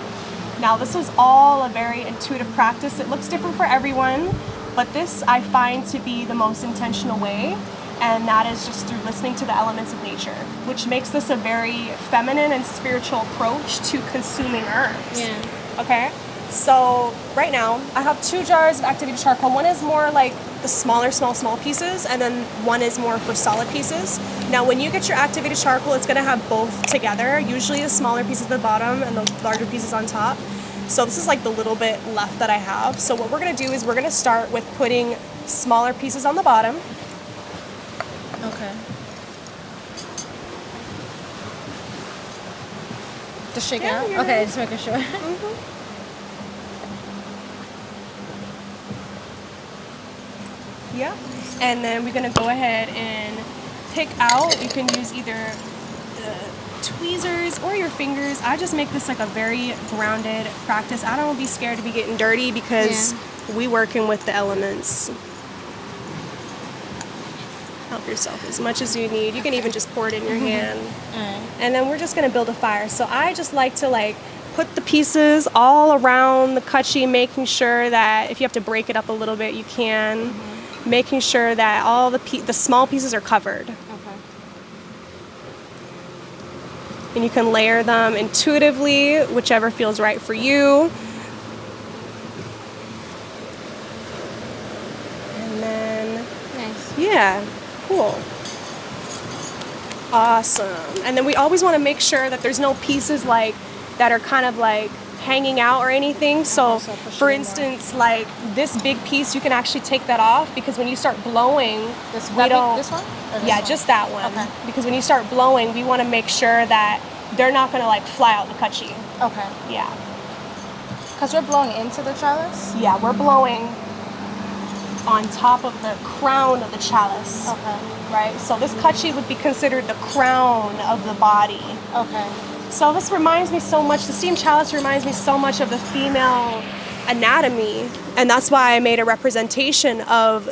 Now this is all a very intuitive practice. It looks different for everyone, but this I find to be the most intentional way, and that is just through listening to the elements of nature, which makes this a very feminine and spiritual approach to consuming herbs. Yeah. Okay? So right now I have 2 jars of activated charcoal. One is more like the smaller, small pieces, and then one is more for solid pieces. Now when you get your activated charcoal, it's gonna have both together, usually the smaller pieces at the bottom and the larger pieces on top. So this is like the little bit left that I have. So what we're gonna do is we're gonna start with putting smaller pieces on the bottom. Okay. Just shake Yeah, it out? you're Okay, right. just making sure. Yeah. And then we're gonna go ahead and pick out, you can use either the tweezers or your fingers. I just make this like a very grounded practice. I don't want to be scared to be getting dirty because we working with the elements. Help yourself as much as you need. You can even just pour it in your hand. And then we're just gonna build a fire. So I just like to like put the pieces all around the kachi, making sure that if you have to break it up a little bit, you can. Making sure that all the small pieces are covered. Okay. And you can layer them intuitively, whichever feels right for you. And then, Nice. yeah, cool. Awesome. And then we always want to make sure that there's no pieces like that are kind of like hanging out or anything. So for instance, like this big piece, you can actually take that off, because when you start blowing, This we one? don't, This one? Or this yeah, one? just that one. Okay. Because when you start blowing, we want to make sure that they're not gonna like fly out the kachi. Okay. Yeah. Because we're blowing into the chalice? Yeah, we're blowing on top of the crown of the chalice. Okay. Right? So this kachi would be considered the crown of the body. Okay. So this reminds me so much, the steam chalice reminds me so much of the female anatomy. And that's why I made a representation of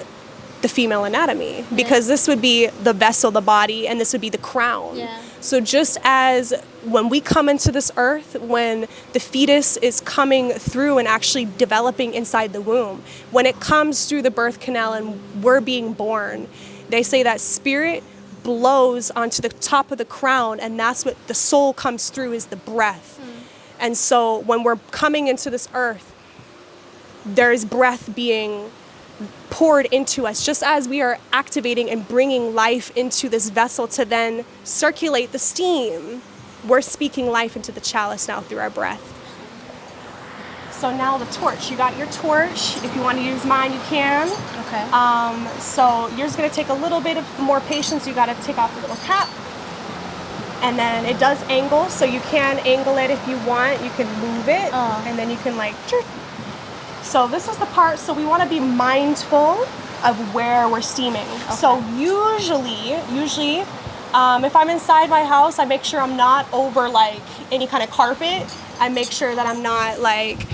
the female anatomy, because this would be the vessel, the body, and this would be the crown. Yeah. So just as when we come into this earth, when the fetus is coming through and actually developing inside the womb, when it comes through the birth canal and we're being born, they say that spirit blows onto the top of the crown, and that's what the soul comes through, is the breath. And so when we're coming into this earth, there's breath being poured into us, just as we are activating and bringing life into this vessel to then circulate the steam. We're speaking life into the chalice now through our breath. So now the torch. You got your torch. If you want to use mine, you can. Okay. So yours is going to take a little bit of more patience. You got to take off the little cap. And then it does angle, so you can angle it if you want. You can move it, and then you can like... So this is the part, so we want to be mindful of where we're steaming. Okay. So usually, if I'm inside my house, I make sure I'm not over like any kind of carpet. I make sure that I'm not like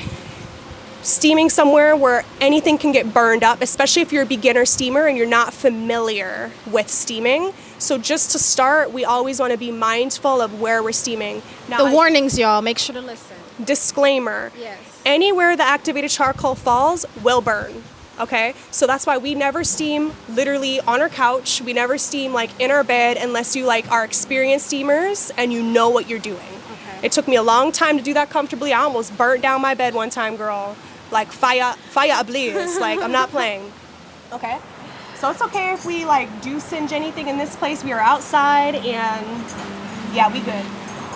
steaming somewhere where anything can get burned up, especially if you're a beginner steamer and you're not familiar with steaming. So just to start, we always want to be mindful of where we're steaming. Now, the warnings, y'all, make sure to listen. Disclaimer. Yes. Anywhere the activated charcoal falls will burn, okay? So that's why we never steam literally on our couch. We never steam like in our bed unless you like are experienced steamers and you know what you're doing. Okay. It took me a long time to do that comfortably. I almost burnt down my bed one time, girl. Like fire ablaze. Like, I'm not playing. Okay? So it's okay if we like do singe anything in this place. We are outside and yeah, we good.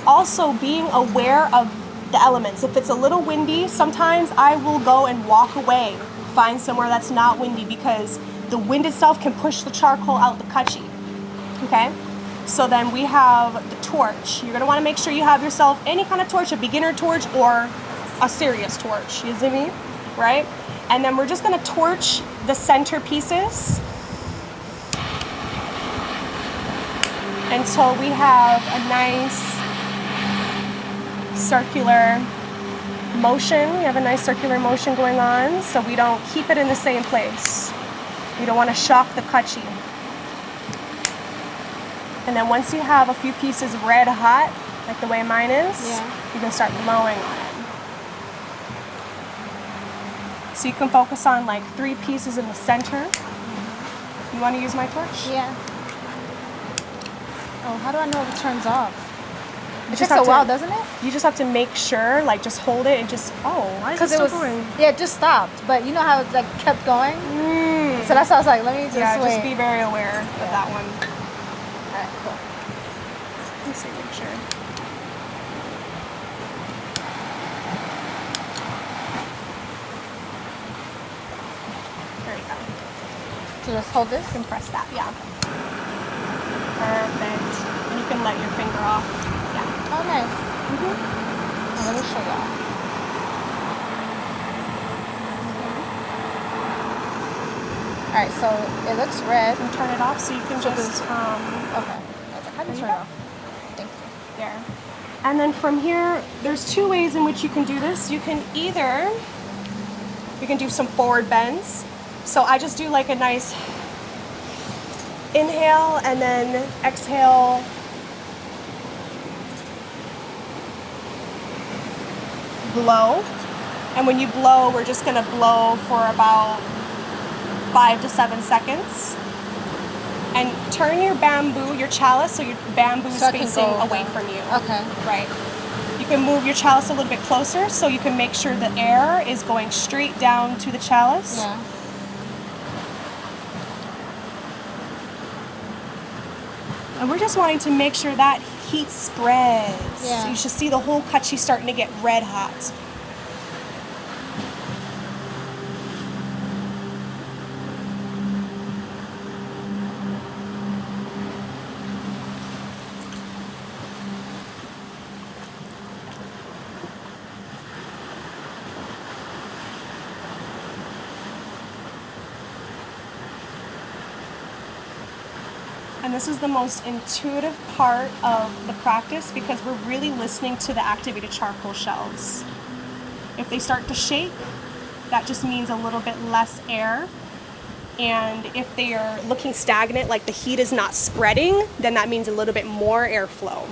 Also being aware of the elements. If it's a little windy, sometimes I will go and walk away, find somewhere that's not windy, because the wind itself can push the charcoal out the kachi. Okay? So then we have the torch. You're gonna wanna make sure you have yourself any kind of torch, a beginner torch or a serious torch, you see me? Right? And then we're just gonna torch the center pieces until we have a nice circular motion. We have a nice circular motion going on, so we don't keep it in the same place. We don't want to shock the kachi. And then once you have a few pieces red hot, like the way mine is, you can start blowing on it. So you can focus on like 3 pieces in the center. You want to use my torch? Yeah. Oh, how do I know if it turns off? It takes a while, doesn't it? You just have to make sure, like, just hold it and just, why is it still going? Yeah, it just stopped. But you know how it, like, kept going? So that's why I was like, let me just wait. Just be very aware of that one. All right, cool. Let me see, make sure. There you go. So just hold this? And press that, yeah. Perfect. And you can let your finger off. Oh, nice. Let me show y'all. All right, so it looks red. And turn it off so you can just, okay. How do you turn it off? Thank you. There. And then from here, there's 2 ways in which you can do this. You can do some forward bends. So I just do like a nice inhale and then exhale. Blow, and when you blow, we're just gonna blow for about 5 to 7 seconds. And turn your bamboo, your chalice, so your bamboo is facing away from you. Okay. Right. You can move your chalice a little bit closer so you can make sure the air is going straight down to the chalice. Yeah. And we're just wanting to make sure that heat spreads. Yeah. You should see the whole kachi starting to get red hot. And this is the most intuitive part of the practice because we're really listening to the activated charcoal shells. If they start to shake, that just means a little bit less air. And if they are looking stagnant, like the heat is not spreading, then that means a little bit more airflow,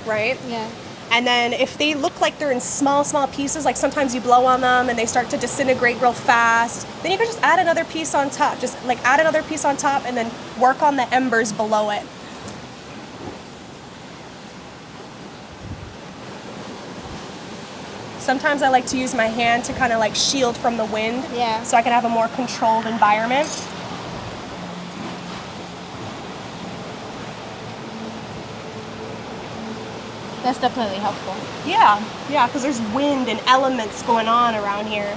right? Yeah. And then if they look like they're in small pieces, like sometimes you blow on them and they start to disintegrate real fast, then you can just add another piece on top. Just like add another piece on top and then work on the embers below it. Sometimes I like to use my hand to kind of like shield from the wind. Yeah. So I can have a more controlled environment. That's definitely helpful. Yeah, because there's wind and elements going on around here.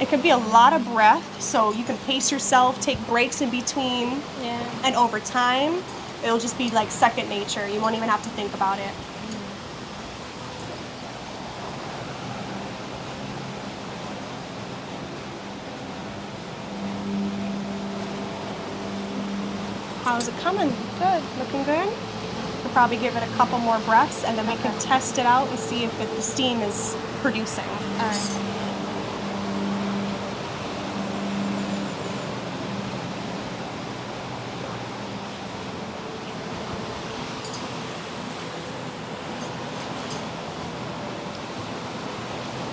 It can be a lot of breath, so you can pace yourself, take breaks in between, and over time, it'll just be like second nature. You won't even have to think about it. How's it coming? Good. Looking good? We'll probably give it a couple more breaths and then we can test it out and see if the steam is producing. All right.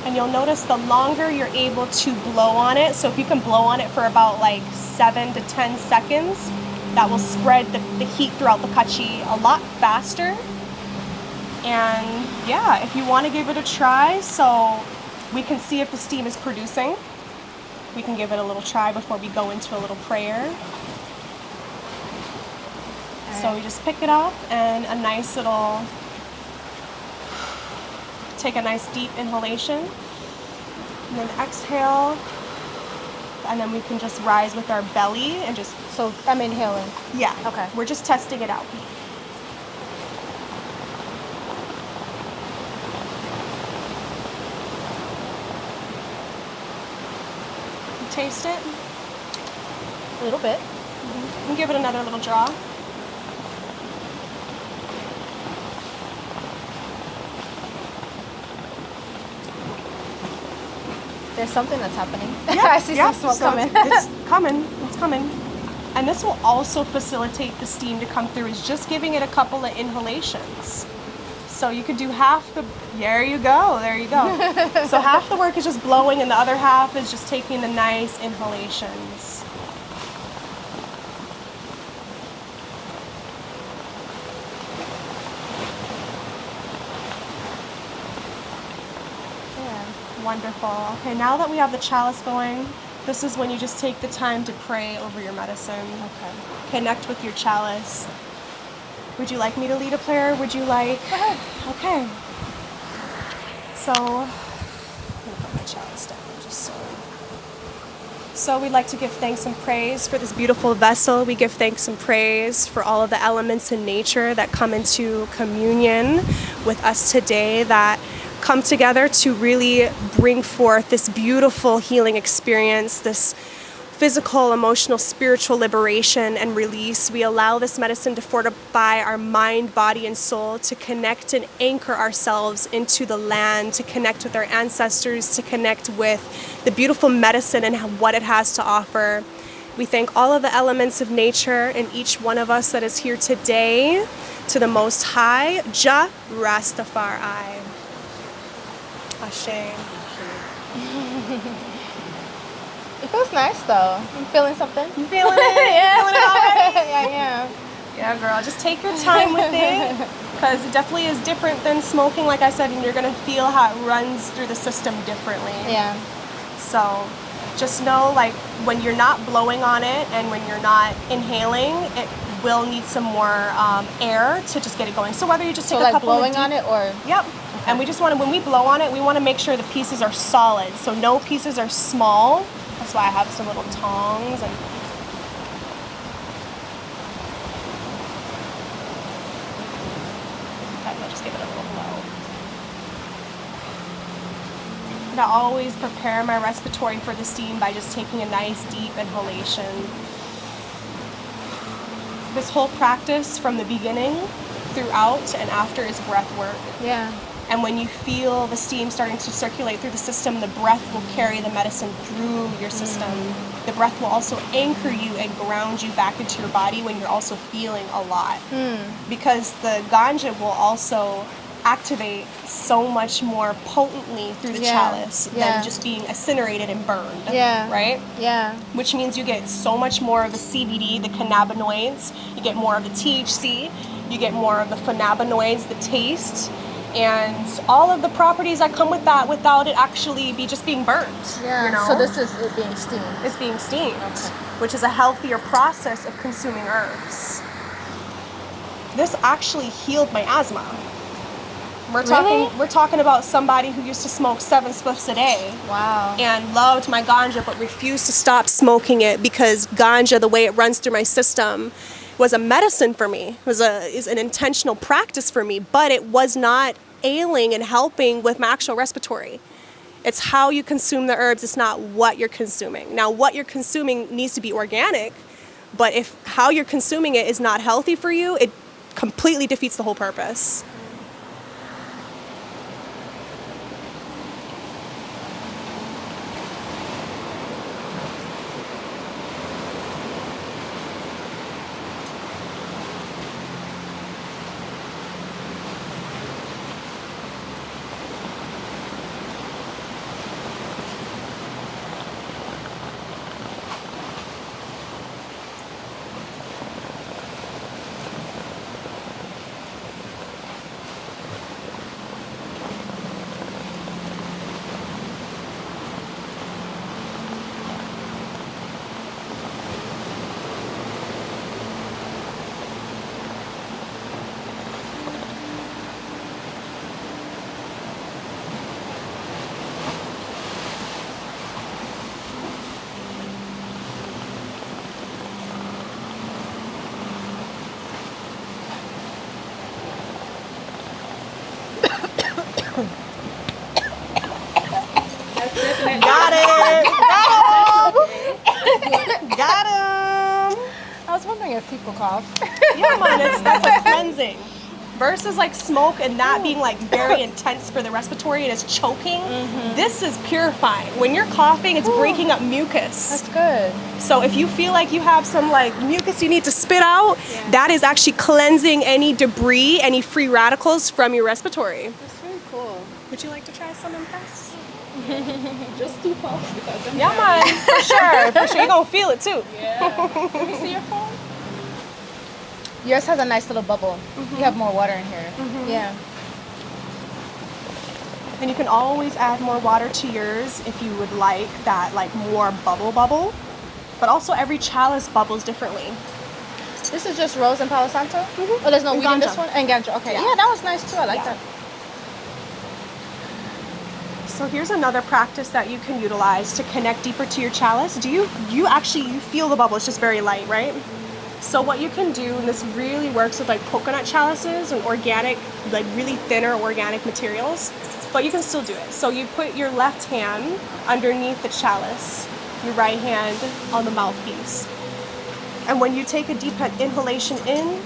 And you'll notice the longer you're able to blow on it, so if you can blow on it for about like 7 to 10 seconds, that will spread the heat throughout the kachi a lot faster. And yeah, if you want to give it a try, so we can see if the steam is producing, we can give it a little try before we go into a little prayer. So we just pick it up and a nice little, take a nice deep inhalation and then exhale. And then we can just rise with our belly and just... So I'm inhaling. Yeah. Okay. We're just testing it out. You taste it? A little bit. And give it another little draw. There's something that's happening. Yeah, I see some smoke coming. It's coming. It's coming. And this will also facilitate the steam to come through, is just giving it a couple of inhalations. So you could do half the, there you go. So half the work is just blowing and the other half is just taking the nice inhalations. Wonderful. Okay, now that we have the chalice going, this is when you just take the time to pray over your medicine. Okay. Connect with your chalice. Would you like me to lead a prayer? Would you like? Go ahead. Okay. So, I'm gonna put my chalice down just so. So we'd like to give thanks and praise for this beautiful vessel. We give thanks and praise for all of the elements in nature that come into communion with us today, that come together to really bring forth this beautiful healing experience, this physical, emotional, spiritual liberation and release. We allow this medicine to fortify our mind, body, and soul, to connect and anchor ourselves into the land, to connect with our ancestors, to connect with the beautiful medicine and what it has to offer. We thank all of the elements of nature and each one of us that is here today, to the Most High, Jah Rastafari. Ashe. It feels nice though. I'm feeling something. You feeling it? Yeah. Feeling it already? Yeah, I am. Yeah, girl. Just take your time with it, because it definitely is different than smoking, like I said, and you're gonna feel how it runs through the system differently. Yeah. So, just know, like, when you're not blowing on it and when you're not inhaling, it will need some more air to just get it going. So whether you just take a like couple blowing of on it or? Yep. Okay. And we just want to, when we blow on it, we want to make sure the pieces are solid. So no pieces are small. That's why I have some little tongs and. Okay, we'll just give it a little blow. But I always prepare my respiratory for the steam by just taking a nice deep inhalation. This whole practice from the beginning, throughout, and after is breath work. Yeah. And when you feel the steam starting to circulate through the system, the breath will carry the medicine through your system. The breath will also anchor you and ground you back into your body when you're also feeling a lot. Because the ganja will also activate so much more potently through the chalice than just being incinerated and burned. Right? Yeah. Which means you get so much more of the CBD, the cannabinoids, you get more of the THC, you get more of the phenabinoids, the taste, and all of the properties that come with that without it actually just being burnt. Yeah. You know? So this is it being steamed. It's being steamed, Okay. which is a healthier process of consuming herbs. This actually healed my asthma. We're talking about somebody who used to smoke 7 spliffs a day. Wow. And loved my ganja but refused to stop smoking it because ganja, the way it runs through my system, was a medicine for me. Is an intentional practice for me, but it was not ailing and helping with my actual respiratory. It's how you consume the herbs, it's not what you're consuming. Now, what you're consuming needs to be organic, but if how you're consuming it is not healthy for you, it completely defeats the whole purpose. Got it! Got him! I was wondering if people cough. Yeah, man, that's a cleansing. Versus like smoke and that being like very intense for the respiratory and it's choking, this is purifying. When you're coughing, it's breaking up mucus. That's good. So if you feel like you have some like mucus you need to spit out, that is actually cleansing any debris, any free radicals from your respiratory. That's really cool. Would you like to try some, Impress? Just 2 puffs because I'm Yeah, man, for sure. You're gonna feel it too. Yeah. Let me see your phone. Yours has a nice little bubble. You have more water in here. Yeah. And you can always add more water to yours if you would like that, like more bubble. But also every chalice bubbles differently. This is just rose and Palo Santo? Oh, there's no And weed in ganja. this one? And ganja. Okay. Yeah. Yeah, that was nice too. I like Yeah. that. So here's another practice that you can utilize to connect deeper to your chalice. You feel the bubble, it's just very light, right? So what you can do, and this really works with like coconut chalices and organic, like really thinner organic materials, but you can still do it. So you put your left hand underneath the chalice, your right hand on the mouthpiece. And when you take a deep inhalation in,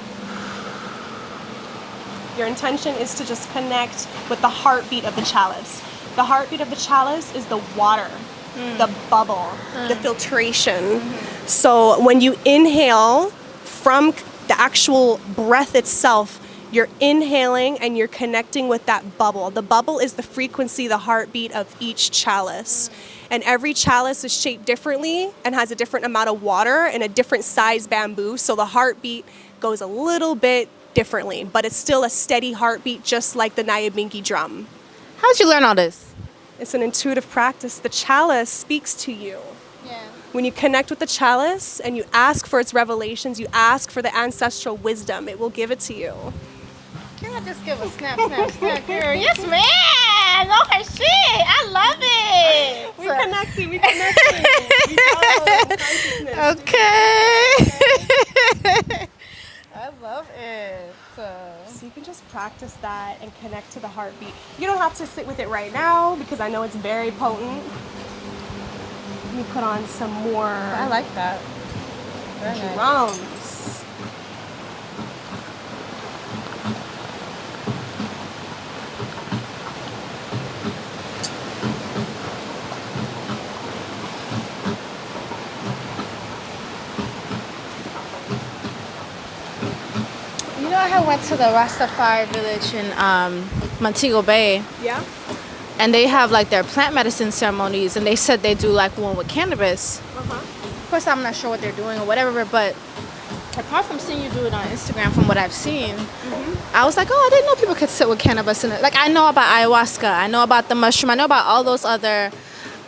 your intention is to just connect with the heartbeat of the chalice. The heartbeat of the chalice is the water, the bubble, the filtration. So when you inhale from the actual breath itself, you're inhaling and you're connecting with that bubble. The bubble is the frequency, the heartbeat of each chalice. And every chalice is shaped differently and has a different amount of water and a different size bamboo. So the heartbeat goes a little bit differently, but it's still a steady heartbeat, just like the Nyabingi drum. How'd you learn all this? It's an intuitive practice. The chalice speaks to you. Yeah. When you connect with the chalice and you ask for its revelations, you ask for the ancestral wisdom, it will give it to you. Can I just give a snap, girl? Yes, man! Oh, her shit! I love it! We connected. We follow consciousness. Okay. I love it. So you can just practice that and connect to the heartbeat. You don't have to sit with it right now because I know it's very potent. Let me put on some more I like that. Very nice. drums. You know, I had went to the Rastafari village in Montego Bay, Yeah? and they have like their plant medicine ceremonies, and they said they do like one with cannabis. Uh-huh. Of course, I'm not sure what they're doing or whatever, but apart from seeing you do it on Instagram, from what I've seen, I was like, oh, I didn't know people could sit with cannabis in it. Like, I know about ayahuasca, I know about the mushroom, I know about all those other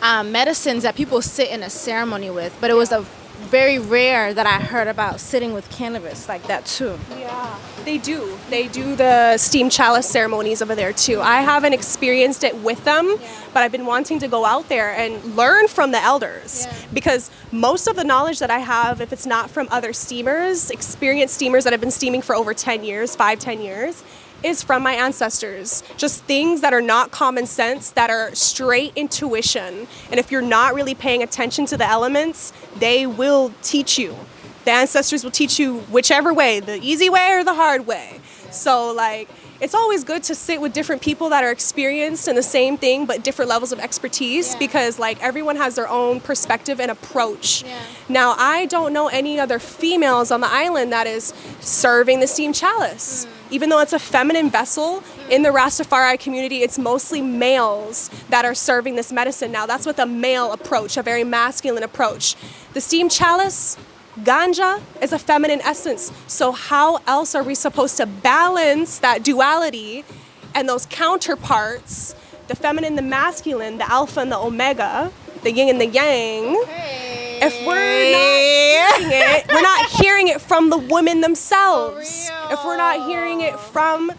medicines that people sit in a ceremony with, but it was a very rare that I heard about sitting with cannabis like that too. Yeah, they do. They do the steam chalice ceremonies over there too. I haven't experienced it with them, but I've been wanting to go out there and learn from the elders because most of the knowledge that I have, if it's not from other steamers, experienced steamers that have been steaming for over 10 years, 5-10 years, is from my ancestors. Just things that are not common sense, that are straight intuition. And if you're not really paying attention to the elements, they will teach you. The ancestors will teach you whichever way, the easy way or the hard way. So like, it's always good to sit with different people that are experienced in the same thing, but different levels of expertise because like everyone has their own perspective and approach. Now, I don't know any other females on the island that is serving the steam chalice. Even though it's a feminine vessel, in the Rastafari community, it's mostly males that are serving this medicine. Now, that's with a male approach, a very masculine approach. The steam chalice, ganja, is a feminine essence. So how else are we supposed to balance that duality and those counterparts, the feminine, the masculine, the alpha and the omega, the yin and the yang? If we're not hearing it from the women themselves. If we're not hearing it from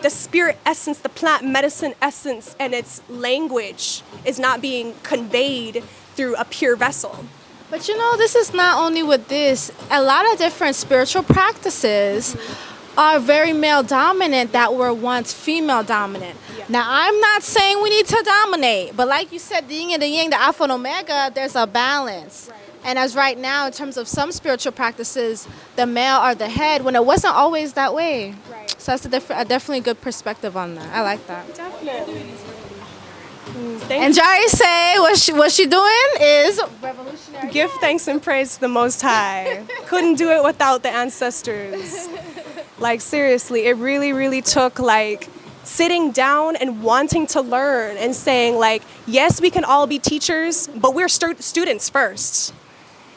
the spirit essence, the plant medicine essence, and its language is not being conveyed through a pure vessel. But you know, this is not only with this. A lot of different spiritual practices are very male dominant that were once female dominant. Now, I'm not saying we need to dominate, but like you said, the yin and the yang, the alpha and omega, there's a balance. And as right now, in terms of some spiritual practices, the male are the head, when it wasn't always that way. So that's a definitely good perspective on that. I like that. Definitely. And Jari say what she doing is revolutionary. Give thanks and praise to the Most High. Couldn't do it without the ancestors. Like seriously, it really, really took like sitting down and wanting to learn and saying like, yes, we can all be teachers, but we're students first.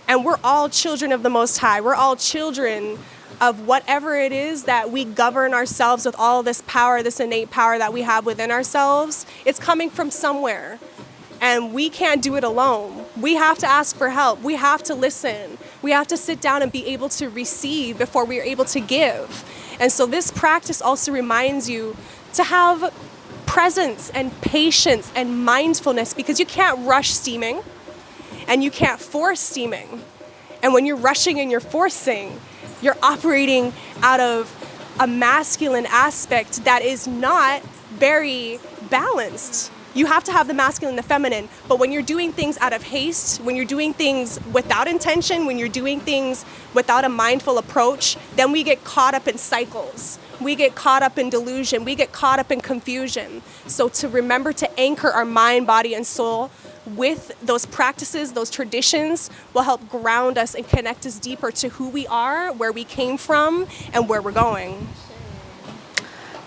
And we're all children of the Most High. We're all children of whatever it is that we govern ourselves with, all this power, this innate power that we have within ourselves. It's coming from somewhere. And we can't do it alone. We have to ask for help. We have to listen. We have to sit down and be able to receive before we are able to give. And so this practice also reminds you to have presence and patience and mindfulness, because you can't rush steaming and you can't force steaming. And when you're rushing and you're forcing, you're operating out of a masculine aspect that is not very balanced. You have to have the masculine and the feminine, but when you're doing things out of haste, when you're doing things without intention, when you're doing things without a mindful approach, then we get caught up in cycles. We get caught up in delusion. We get caught up in confusion. So to remember to anchor our mind, body, and soul with those practices, those traditions, will help ground us and connect us deeper to who we are, where we came from, and where we're going.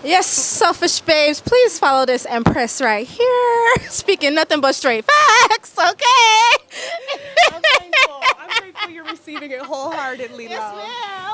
Yes, selfish babes, please follow this empress right here. Speaking nothing but straight facts, okay? I'm grateful you're receiving it wholeheartedly, love.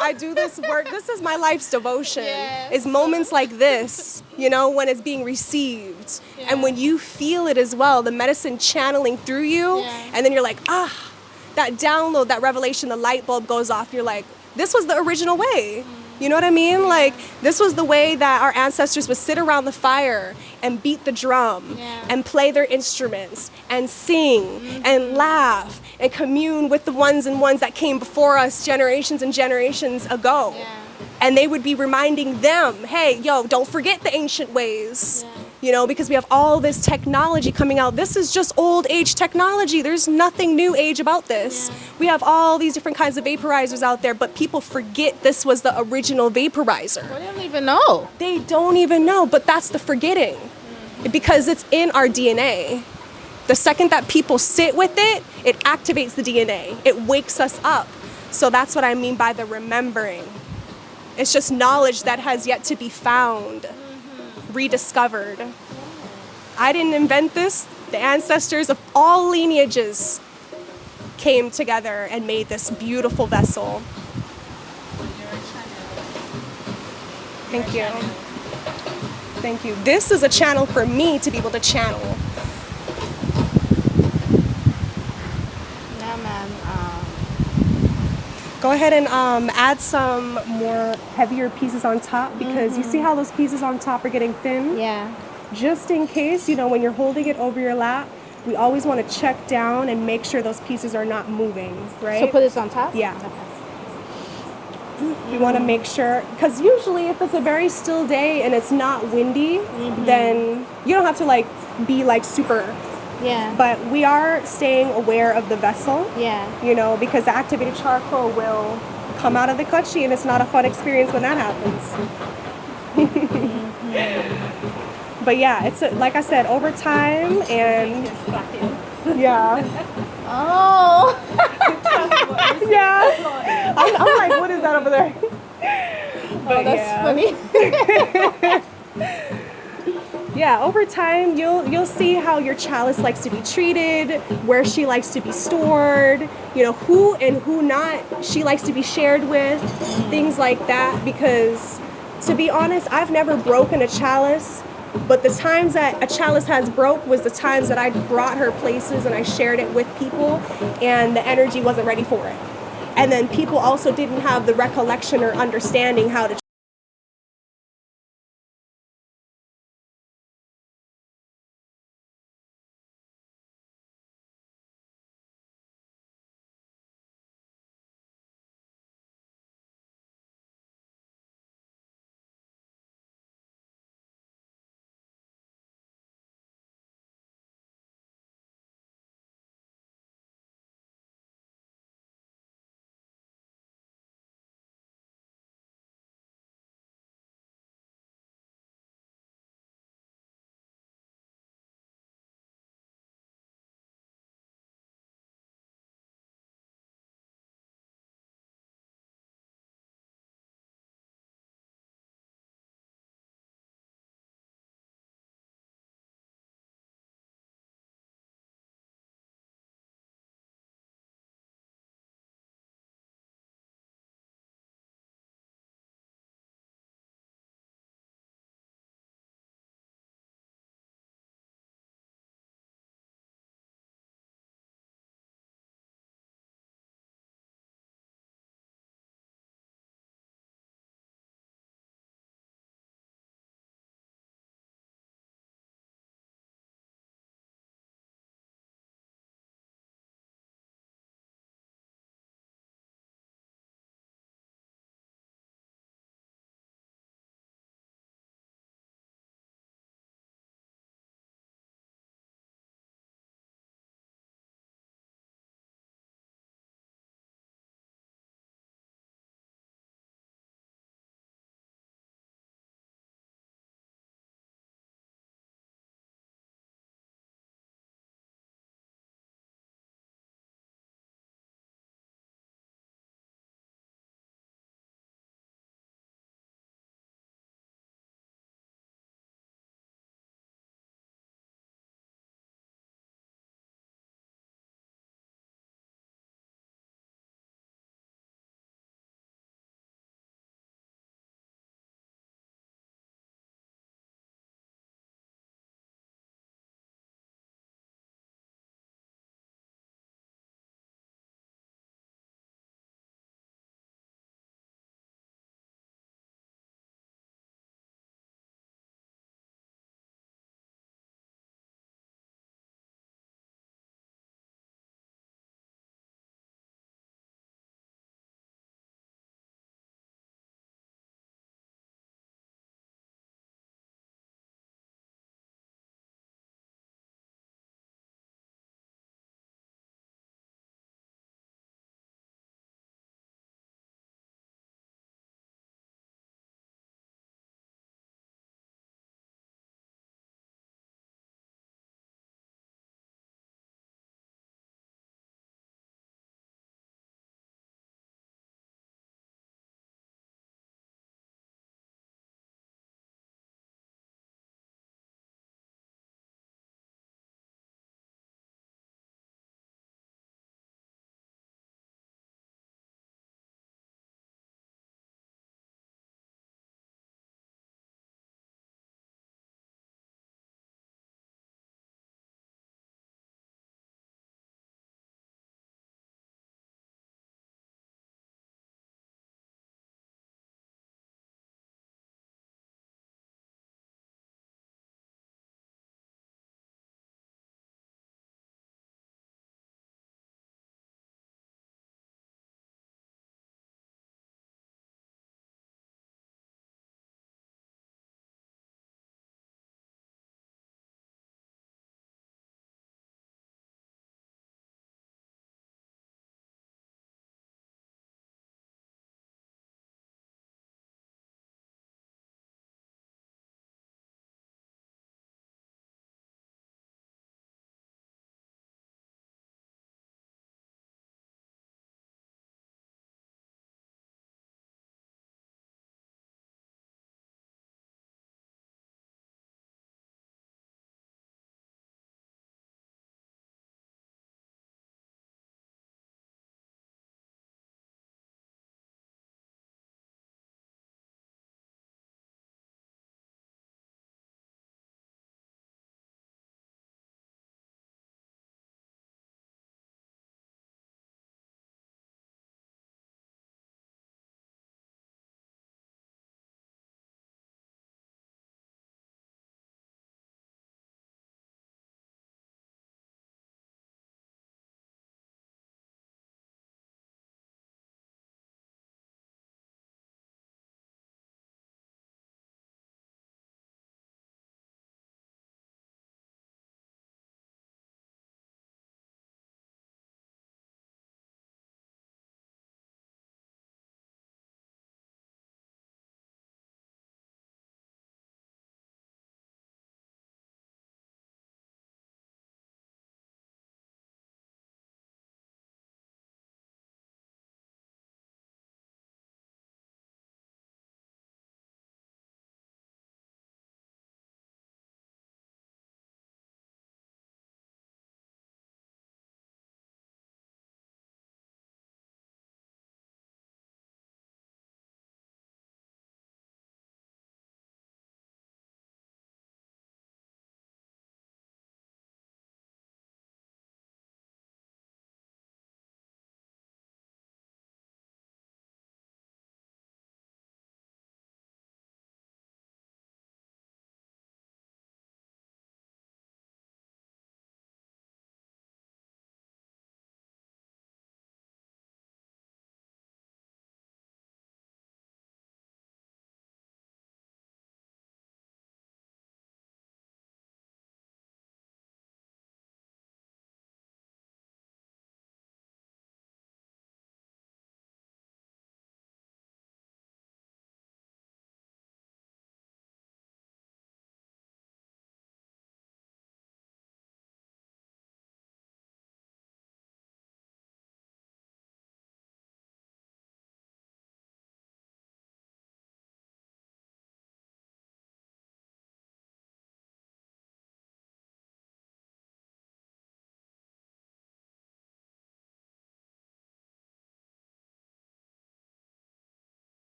I do this work. This is my life's devotion. It's moments like this, you know, when it's being received. And when you feel it as well, the medicine channeling through you, and then you're like, that download, that revelation, the light bulb goes off. You're like, this was the original way. You know what I mean? Like, this was the way that our ancestors would sit around the fire and beat the drum and play their instruments and sing and laugh and commune with the ones and ones that came before us generations and generations ago. And they would be reminding them, hey, yo, don't forget the ancient ways. Yeah. You know, because we have all this technology coming out. This is just old age technology. There's nothing new age about this. Yeah. We have all these different kinds of vaporizers out there, but people forget this was the original vaporizer. Well, they don't even know. They don't even know, but that's the forgetting. Because it's in our DNA. The second that people sit with it, it activates the DNA. It wakes us up. So that's what I mean by the remembering. It's just knowledge that has yet to be found, rediscovered. I didn't invent this. The ancestors of all lineages came together and made this beautiful vessel. Thank you. Thank you. This is a channel for me to be able to channel. Yeah, man. Go ahead and add some more heavier pieces on top because you see how those pieces on top are getting thin? Yeah. Just in case, you know, when you're holding it over your lap, we always want to check down and make sure those pieces are not moving, right? So put this on top? Yeah. We want to make sure, because usually if it's a very still day and it's not windy, then you don't have to like be like super. Yeah. But we are staying aware of the vessel. Yeah. You know, because the activated charcoal will come out of the kutchi and it's not a fun experience when that happens. But yeah, it's like I said, over time and yeah. Oh. Yeah. I'm like, what is that over there? But That's funny. Yeah, over time you'll see how your chalice likes to be treated, where she likes to be stored, you know, who and who not she likes to be shared with, things like that. Because to be honest, I've never broken a chalice, but the times that a chalice has broke was the times that I brought her places and I shared it with people and the energy wasn't ready for it. And then people also didn't have the recollection or understanding how to